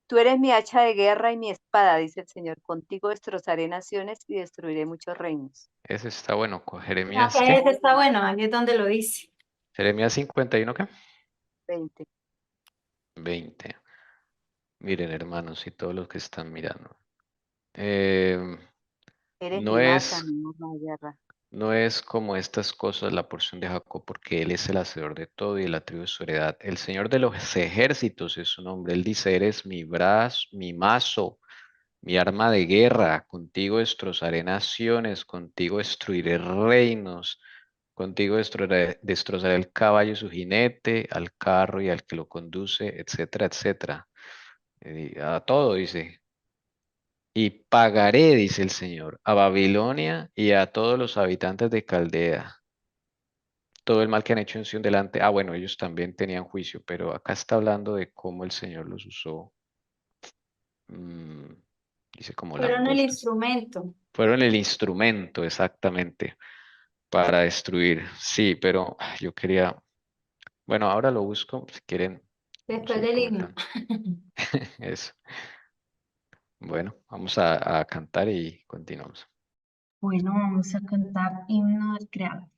tú eres mi hacha de guerra y mi espada, dice el Señor. Contigo destrozaré naciones y destruiré muchos reinos. Ese está bueno. Acá Jeremías, ¿qué? ese está bueno, ahí es donde lo dice. Jeremías 51, ¿qué? 20. 20. Miren, hermanos, y todos los que están mirando. Em, Eres no mi hacha, es, mi arma de guerra. No es como estas cosas la porción de Jacob, porque él es el hacedor de todo y la tribu de su heredad. El Señor de los ejércitos es su nombre. Él dice, eres mi brazo, mi mazo, mi arma de guerra. Contigo destrozaré naciones, contigo destruiré reinos, contigo destrozaré el caballo y su jinete, al carro y al que lo conduce, etcétera, etcétera. A todo dice. Y pagaré, dice el Señor, a Babilonia y a todos los habitantes de Caldea todo el mal que han hecho en Sion delante. Ah, bueno, ellos también tenían juicio, pero acá está hablando de cómo el Señor los usó. mm, Dice como Fueron el langosta. instrumento. Fueron el instrumento, exactamente, para destruir. Sí, pero yo quería, bueno, ahora lo busco, si quieren, vamos a Después ir del himno. comentando. Eso. Bueno, vamos a cantar y continuamos. Bueno, vamos a cantar himno del Creador.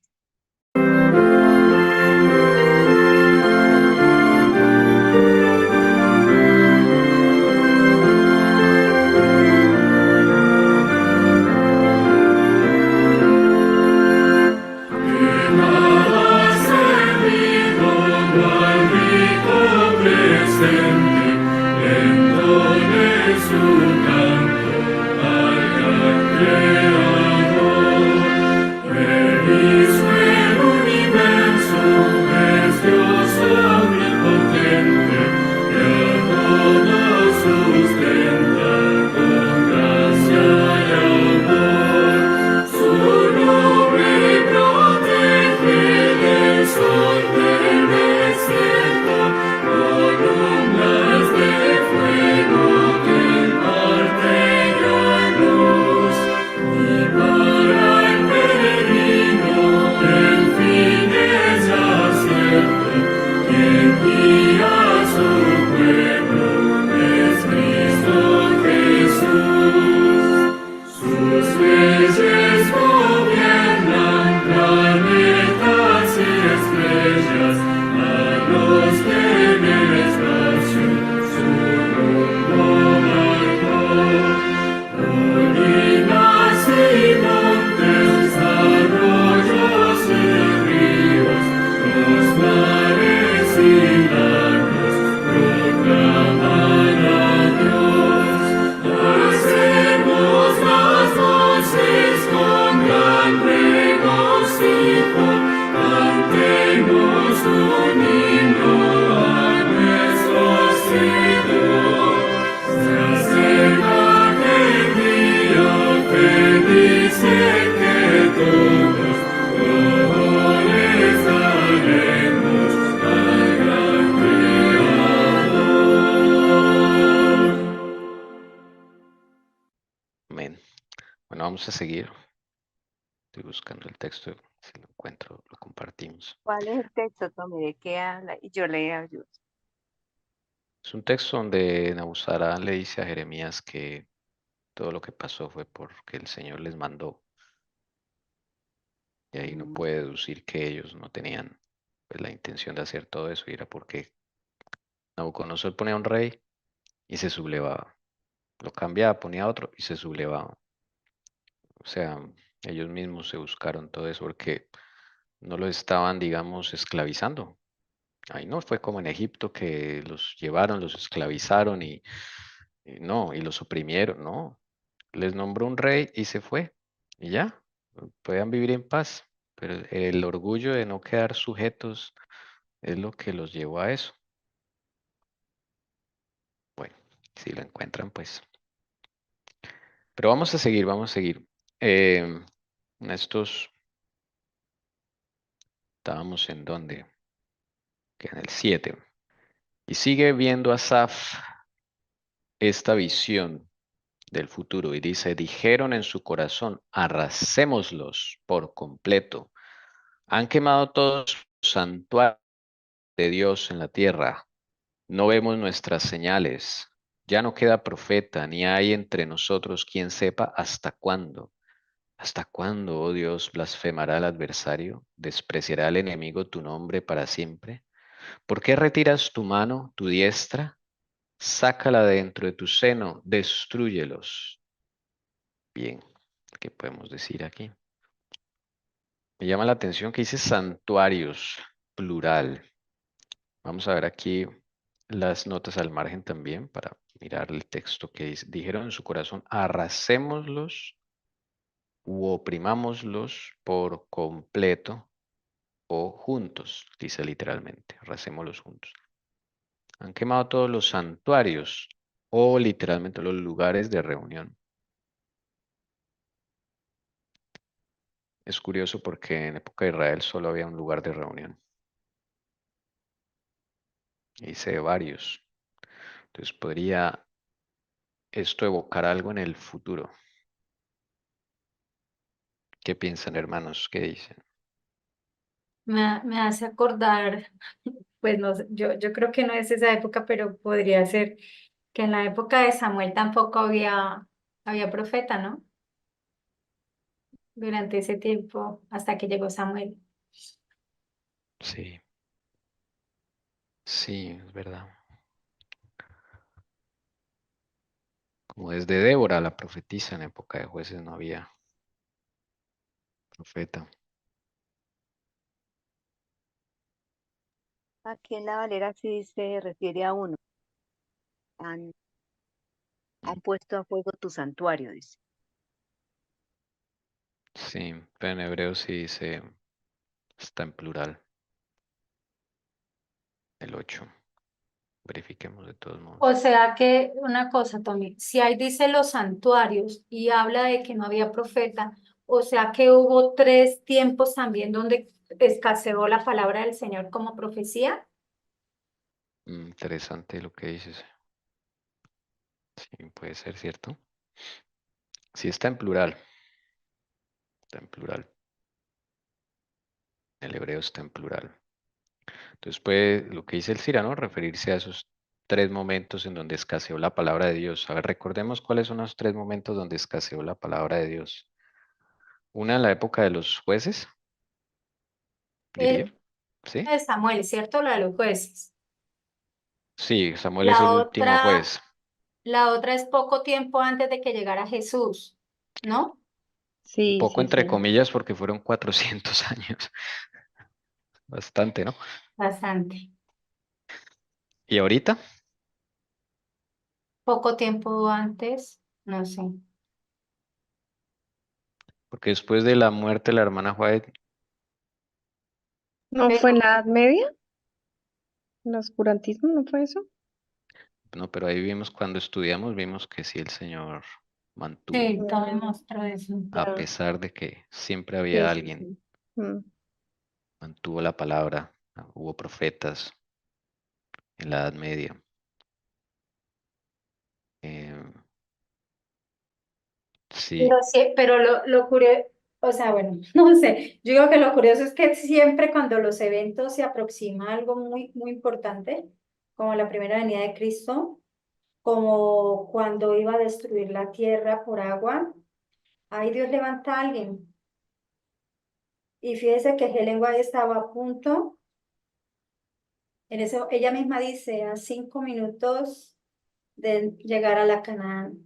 Amén. Bueno, vamos a seguir. Estoy buscando el texto, si lo encuentro, lo compartimos. ¿Cuál es el texto, Tommy? ¿De qué habla? Y yo le ayudo. Es un texto donde Nabuzaradán le dice a Jeremías que todo lo que pasó fue porque el Señor les mandó. Y ahí no puede deducir que ellos no tenían pues, la intención de hacer todo eso. Y era porque Nabucodonosor ponía un rey y se sublevaba. Lo cambiaba, ponía otro y se sublevaba. O sea, ellos mismos se buscaron todo eso porque no lo estaban, digamos, esclavizando. Ahí no fue como en Egipto que los llevaron, los esclavizaron y no, y los oprimieron, no. Les nombró un rey y se fue. Y ya, puedan vivir en paz. Pero el orgullo de no quedar sujetos es lo que los llevó a eso. Bueno, si lo encuentran, pues. Pero vamos a seguir, vamos a seguir. En estos, estábamos en donde, que en el 7. Y sigue viendo Asaf esta visión del futuro y dice, dijeron en su corazón, arrasémoslos por completo. Han quemado todos los santuarios de Dios en la tierra. No vemos nuestras señales. Ya no queda profeta, ni hay entre nosotros quien sepa hasta cuándo. ¿Hasta cuándo, oh Dios, blasfemará el adversario? ¿Despreciará el enemigo tu nombre para siempre? ¿Por qué retiras tu mano, tu diestra? Sácala de dentro de tu seno, destrúyelos. Bien, ¿qué podemos decir aquí? Me llama la atención que dice santuarios, plural. Vamos a ver aquí las notas al margen también para mirar el texto que dice. Dijeron en su corazón, arrasémoslos u oprimámoslos por completo o juntos, dice literalmente, arrasémoslos juntos. Han quemado todos los santuarios o literalmente los lugares de reunión. Es curioso porque en época de Israel solo había un lugar de reunión. Hice varios. Entonces podría esto evocar algo en el futuro. ¿Qué piensan, hermanos? ¿Qué dicen? Me hace acordar, pues no sé, yo creo que no es esa época, pero podría ser que en la época de Samuel tampoco había profeta, ¿no? Durante ese tiempo, hasta que llegó Samuel. Sí, sí, es verdad. Como desde Débora, la profetisa, en época de jueces no había profeta. Aquí en la Valera sí se refiere a uno. Han, han puesto a fuego tu santuario, dice. Sí, pero en hebreo sí dice, está en plural, el 8. Verifiquemos de todos modos. O sea que, una cosa, Tommy, si ahí dice los santuarios y habla de que no había profeta, o sea que hubo 3 tiempos también donde escaseó la palabra del Señor como profecía. Interesante lo que dices. Sí, puede ser cierto. Sí, está en plural. Está en plural. El hebreo está en plural. Entonces puede, lo que dice el Cira, referirse a esos 3 momentos en donde escaseó la palabra de Dios. A ver, recordemos cuáles son los 3 momentos donde escaseó la palabra de Dios. Una en la época de los jueces, diría. ¿Sí? De Samuel, ¿cierto? La de los jueces. Sí, Samuel es La el último otra, juez. la otra es poco tiempo antes de que llegara Jesús, ¿no? Un Sí, poco sí, entre sí. comillas porque fueron 400 años. Bastante, ¿no? Bastante. ¿Y ahorita? Poco tiempo antes, no sé. Porque después de la muerte de la hermana White, ¿No fue en la Edad Media? ¿El oscurantismo? ¿No fue eso? no, pero ahí vimos cuando estudiamos, vimos que sí el Señor mantuvo, Sí, Tommy mostró eso. a Ya. pesar de que siempre Sí, había sí, alguien, sí. Mm. mantuvo la palabra, hubo profetas en la Edad Media. Eh, sí, Pero lo curioso, o sea, bueno, no sé, yo digo que lo curioso es que siempre cuando los eventos se aproxima algo muy, muy importante, como la primera venida de Cristo, como cuando iba a destruir la tierra por agua, ahí Dios levanta a alguien. Y fíjese que Helen White estaba a punto, en eso, ella misma dice, a 5 minutos de llegar a la Canaán.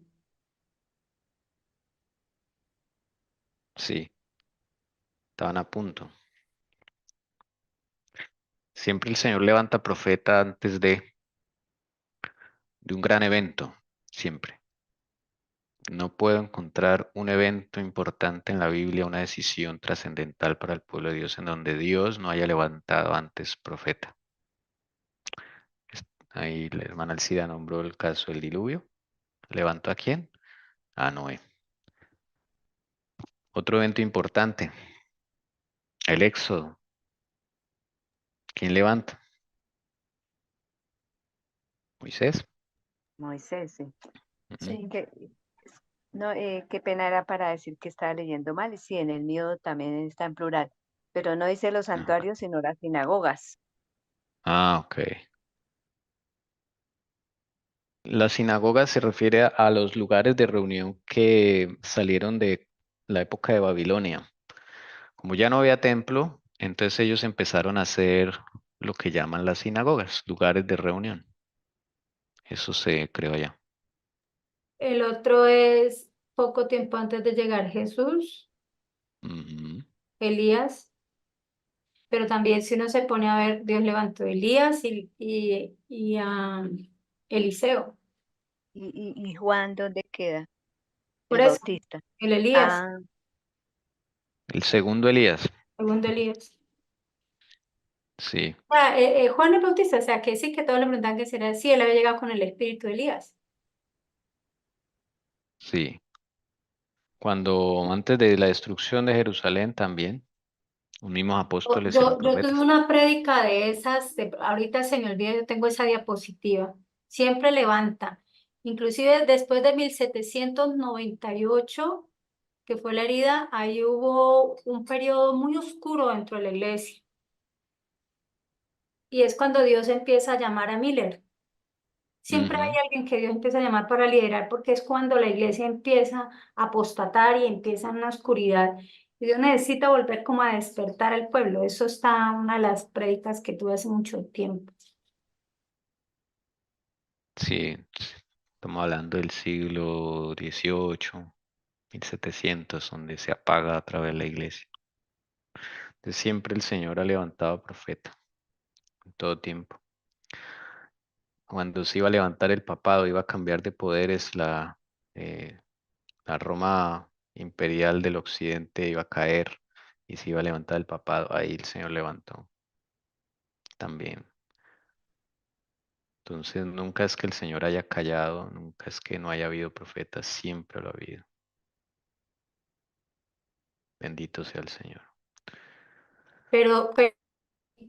sí, estaban a punto. Siempre el Señor levanta profeta antes de un gran evento, siempre. No puedo encontrar un evento importante en la Biblia, una decisión trascendental para el pueblo de Dios en donde Dios no haya levantado antes profeta. Ahí la hermana Alcida nombró el caso del diluvio. ¿Levantó a quién? A Noé. Otro evento importante, el éxodo. ¿Quién levanta? Moisés. Moisés, sí. Ujú. Sí. No, qué pena era para decir que estaba leyendo mal. Y sí, en el mío también está en plural. Pero no dice los Ah, ok. santuarios, sino las sinagogas. Ah, ok. La sinagoga se refiere a los lugares de reunión que salieron de la época de Babilonia. Como ya no había templo, entonces ellos empezaron a hacer lo que llaman las sinagogas, lugares de reunión. Eso se creó allá. El otro es poco tiempo antes de llegar Jesús. Ujú. Elías, pero también si uno se pone a ver, Dios levantó a Elías y a Eliseo. ¿Y Juan dónde queda? Por El eso, Bautista. el Elías, Ah, El segundo Elías, segundo Elías. sí, Juan el Bautista, o sea, que sí, que todos le preguntan que será si él había llegado con el espíritu de Elías. sí. Cuando antes de la destrucción de Jerusalén también, los mismos apóstoles eran Yo tuve profetas. una prédica de esas, ahorita se me olvida, yo tengo esa diapositiva, siempre levanta, inclusive después de 1798, que fue la herida, ahí hubo un periodo muy oscuro dentro de la iglesia, y es cuando Dios empieza a llamar a Miller. Siempre hay Ujú. alguien que Dios empieza a llamar para liderar, porque es cuando la iglesia empieza a apostatar y empieza en una oscuridad. Y Dios necesita volver como a despertar al pueblo. Eso está una de las prédicas que tuve hace mucho tiempo. Sí, estamos hablando del siglo XVIII, 1700, donde se apaga a través de la iglesia. Entonces, siempre el Señor ha levantado profeta, en todo tiempo. Cuando se iba a levantar el papado, iba a cambiar de poderes, la Roma imperial del occidente iba a caer y se iba a levantar el papado. Ahí el Señor levantó también. Entonces, nunca es que el Señor haya callado, nunca es que no haya habido profetas, siempre lo ha habido. Bendito sea el Señor. Pero,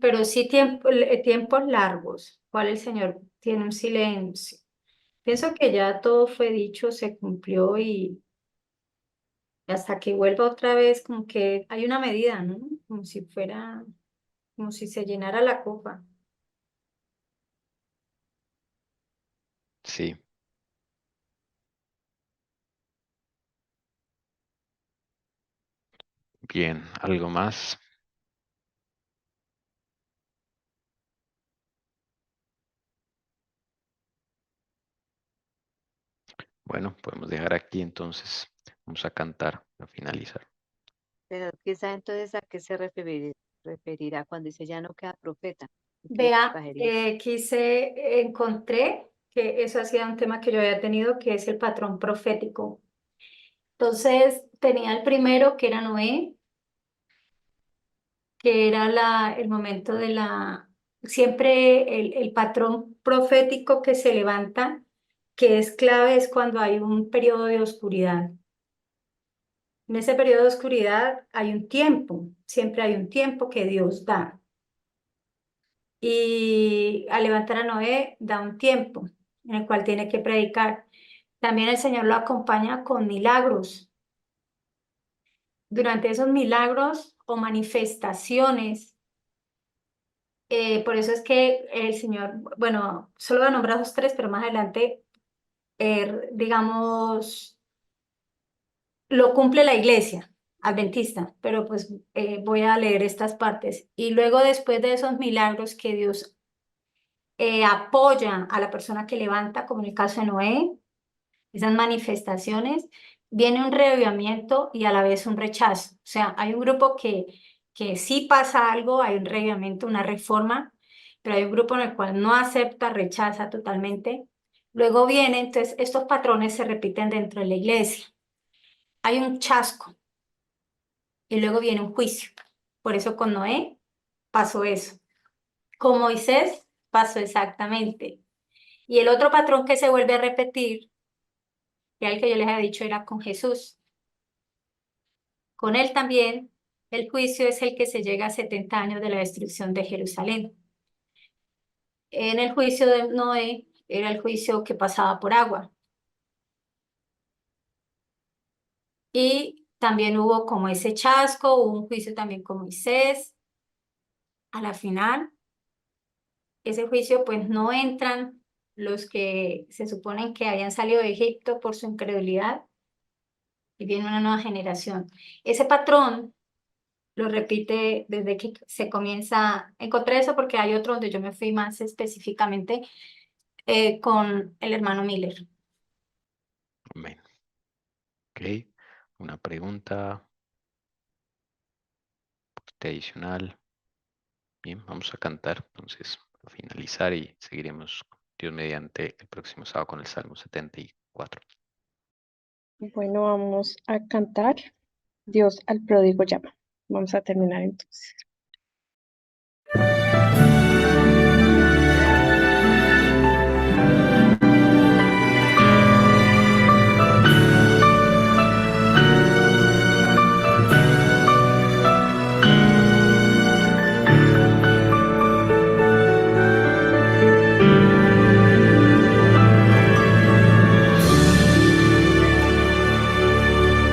pero sí tiempos largos. ¿Cuál el Señor tiene un silencio? Pienso que ya todo fue dicho, se cumplió y hasta que vuelva otra vez, como que hay una medida, ¿no? Como si fuera, como si se llenara la copa. Sí. Bien, ¿algo más? Bueno, podemos dejar aquí entonces. Vamos a cantar, a finalizar. pero quizá entonces a qué se referirá cuando dice ya no queda profeta. ¿En qué Vea, época sería? encontré que eso ha sido un tema que yo había tenido, que es el patrón profético. Entonces, tenía el primero, que era Noé, que era el momento de siempre el patrón profético que se levanta, que es clave, es cuando hay un periodo de oscuridad. En ese periodo de oscuridad hay un tiempo, siempre hay un tiempo que Dios da. Y al levantar a Noé da un tiempo en el cual tiene que predicar. También el Señor lo acompaña con milagros. Durante esos milagros o manifestaciones, por eso es que el Señor, bueno, solo voy a nombrar los tres, pero más adelante, digamos, lo cumple la iglesia adventista, pero pues voy a leer estas partes. Y luego después de esos milagros que Dios apoya a la persona que levanta, como en el caso de Noé, esas manifestaciones, viene un reavivamiento y a la vez un rechazo. O sea, hay un grupo que sí pasa algo, hay un reavivamiento, una reforma, pero hay un grupo en el cual no acepta, rechaza totalmente. Luego viene, entonces, estos patrones se repiten dentro de la iglesia. Hay un chasco y luego viene un juicio. Por eso con Noé pasó eso. Con Moisés pasó exactamente. Y el otro patrón que se vuelve a repetir, que el que yo les había dicho, era con Jesús. Con él también, el juicio es el que se llega a 70 años de la destrucción de Jerusalén. En el juicio de Noé era el juicio que pasaba por agua. Y también hubo como ese chasco, hubo un juicio también con Moisés. A la final, ese juicio pues no entran los que se suponen que habían salido de Egipto por su incredulidad y viene una nueva generación. Ese patrón lo repite desde que se comienza. Encontré eso porque hay otro donde yo me fui más específicamente con el hermano Miller. Amén. Ok. Una pregunta. parte adicional. Bien, vamos a cantar entonces a finalizar y seguiremos Dios mediante el próximo sábado con el Salmo 74. Bueno, vamos a cantar Dios al pródigo llama. Vamos a terminar entonces.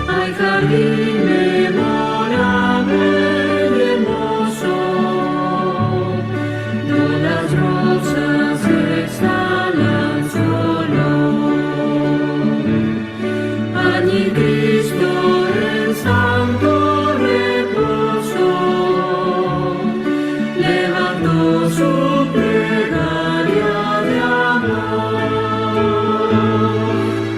Al jardín memorable y hermoso, todas rosas exhalan su olor. Allí Cristo en santo reposo levantó su plegaria de amor.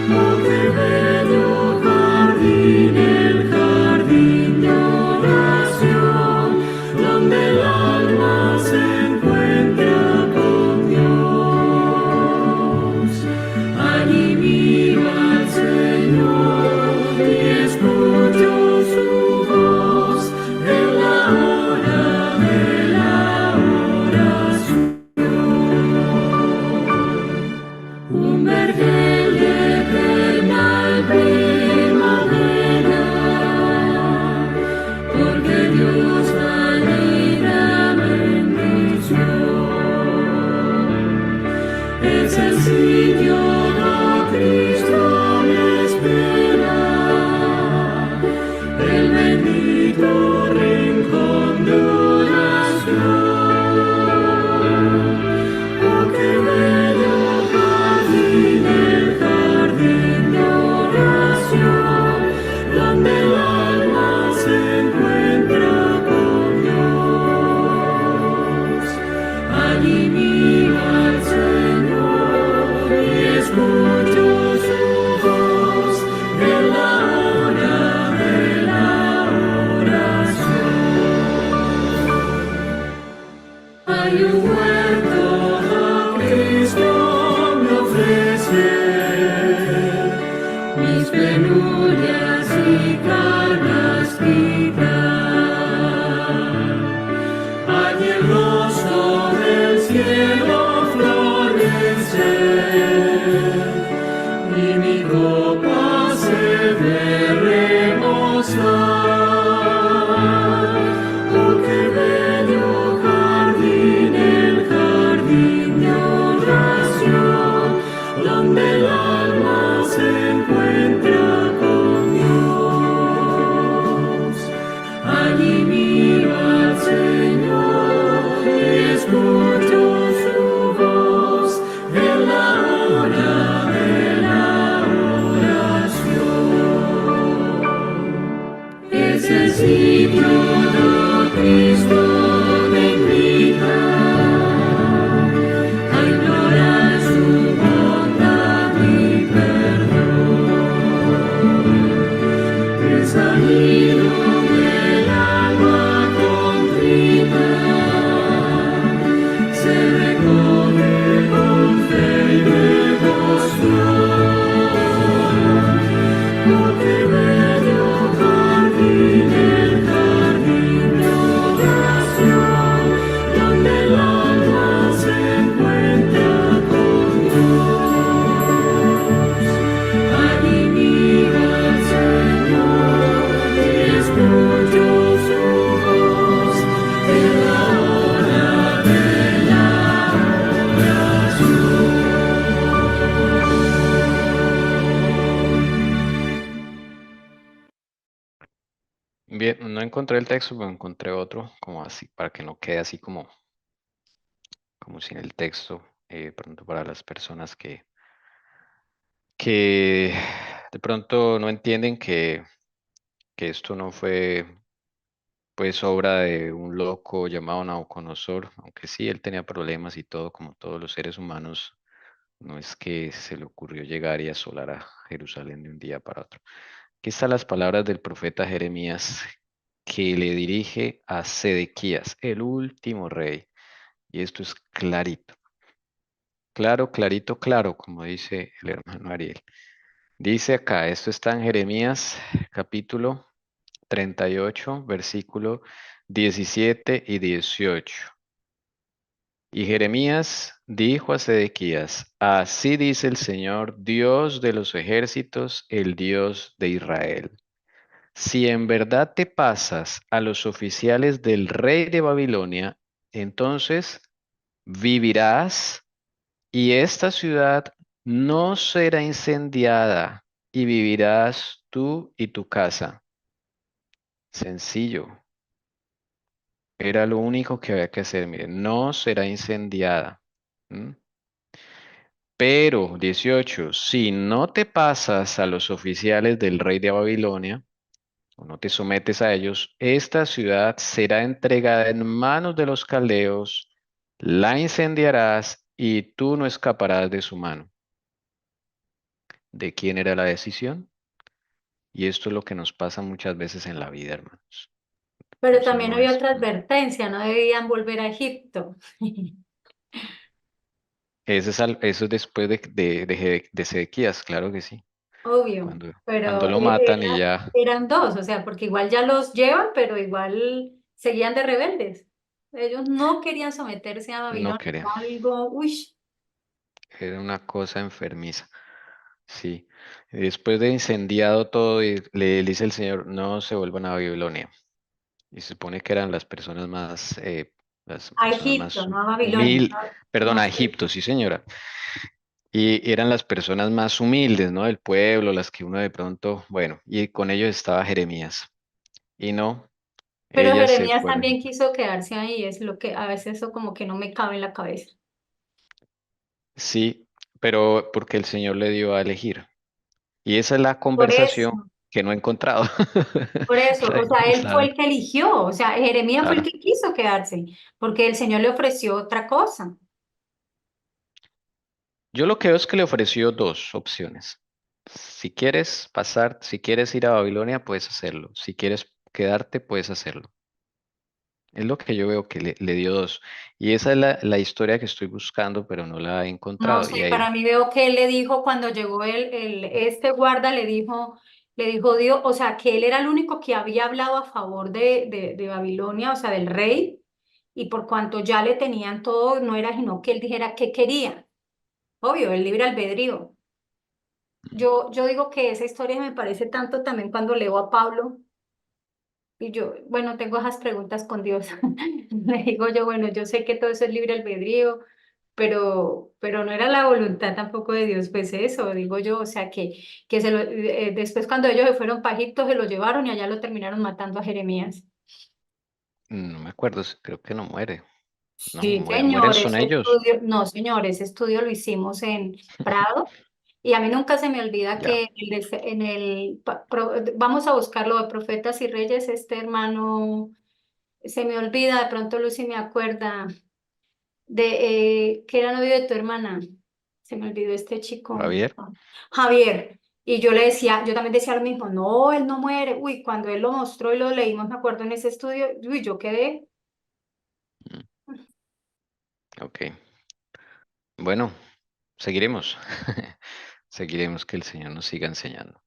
Oh, qué bello jardín, el jardín de oración, donde el alma se encuentra con Dios. Allí miro al Señor y escucho su voz en la hora de la oración. Un vergel de eterna primavera, porque Dios allí da bendición. Es el sitio donde Cristo me espera, el bendito rincón de oración. Oh, qué bello jardín, el jardín de oración, donde el alma se encuentra con Dios. Allí miro al Señor y escucho su voz en la hora de la oración. Hay un huerto que Cristo me ofrece, mis penurias y cargas quitar. Allí el rostro del cielo florece y mi copa se ve remozar. Oh, qué bello jardín, el jardín de oración, donde el alma se encuentra con Dios. Allí miro al Señor y escucho su voz en la hora de la oración. Es el sitio donde Cristo me invita a implorar su bondad y perdón. He salido del alma contrita, se recoge con fe y devoción. Oh, qué bello jardín, el jardín de oración, donde el alma se encuentra con Dios. Allí miro al Señor y escucho su voz en la hora de la oración. Bien, no encontré el texto, pero encontré otro, como así, para que no quede así como sin el texto, pronto para las personas que de pronto no entienden que esto no fue pues obra de un loco llamado Nabucodonosor, aunque sí él tenía problemas y todo, como todos los seres humanos, no es que se le ocurrió llegar y asolar a Jerusalén de un día para otro. Aquí están las palabras del profeta Jeremías que le dirige a Sedequías, el último rey. Y esto es clarito. Claro, clarito, claro, como dice el hermano Ariel. Dice acá, esto está en Jeremías capítulo 38, versículo 17 y 18. Y Jeremías dijo a Sedequías, así dice el Señor, Dios de los ejércitos, el Dios de Israel. Si en verdad te pasas a los oficiales del rey de Babilonia, entonces vivirás y esta ciudad no será incendiada y vivirás tú y tu casa. Sencillo. Era lo único que había que hacer. Miren, no será incendiada. ¿Mm? Pero, 18, si no te pasas a los oficiales del rey de Babilonia, o no te sometes a ellos, esta ciudad será entregada en manos de los caldeos, la incendiarás y tú no escaparás de su mano. ¿De quién era la decisión? Y esto es lo que nos pasa muchas veces en la vida, hermanos. Pero Entonces también no había es, otra advertencia, no debían volver a Egipto. eso es después de Sedequías, claro que sí. Obvio, Cuando pero lo matan y ya eran dos, o sea, porque igual ya los llevan, pero igual seguían de rebeldes. Ellos no querían someterse a no Babilonia, querían. era algo, uy, Era una cosa enfermiza. Sí. Y después de incendiado todo, le dice el Señor, no se vuelvan a Babilonia. Y se supone que eran las a personas Egipto, más no a Babilonia. humildes, perdón, No, a no sé. Egipto, sí señora. Y eran las personas más humildes, ¿no? Del pueblo, las que uno de pronto, bueno, y con ellos estaba Jeremías. Y no, Pero ellas se Jeremías fueron. también quiso quedarse ahí, es lo que a veces eso como que no me cabe en la cabeza. Sí, pero porque el Señor le dio a elegir. Y esa es la Por conversación eso, que no he encontrado. por eso, o sea, él fue La- el que eligió, o sea, Jeremías fue el Claro. que quiso quedarse, porque el Señor le ofreció otra cosa. Yo lo que veo es que le ofreció dos opciones. Si quieres pasar, si quieres ir a Babilonia, puedes hacerlo. Si quieres quedarte, puedes hacerlo. Es lo que yo veo que le dio dos. Y esa es la historia que estoy buscando, pero no la he No encontrado. sé, Y ahí, para mí veo que él le dijo cuando llegó este guarda, le dijo Dios, o sea, que él era el único que había hablado a favor de Babilonia, o sea, del rey, y por cuanto ya le tenían todo, no era sino que él dijera qué quería. Obvio, el libre albedrío. Yo digo que esa historia me parece tanto también cuando leo a Pablo, y yo, bueno, tengo esas preguntas con Dios. Le digo yo, bueno, yo sé que todo eso es libre albedrío, pero no era la voluntad tampoco de Dios, pues eso, digo yo, o sea, que después cuando ellos se fueron para Egipto se lo llevaron y allá lo terminaron matando a Jeremías. no me acuerdo, creo que no muere. No, Sí, mueren señor, son ese ellos. estudio, no, señor, ese estudio lo hicimos en Prado y a mí nunca se me olvida Ya, que vamos a buscarlo de Profetas y Reyes, este hermano, se me olvida, de pronto Lucy me acuerda, que era novio de tu hermana. Se me olvidó este chico. Javier. Javier. Y yo le decía, yo también decía lo mismo, no, él no muere. Uy, cuando él lo mostró y lo leímos, me acuerdo en ese estudio, uy, yo quedé. Mm, ok. Bueno, seguiremos. Seguiremos que el Señor nos siga enseñando.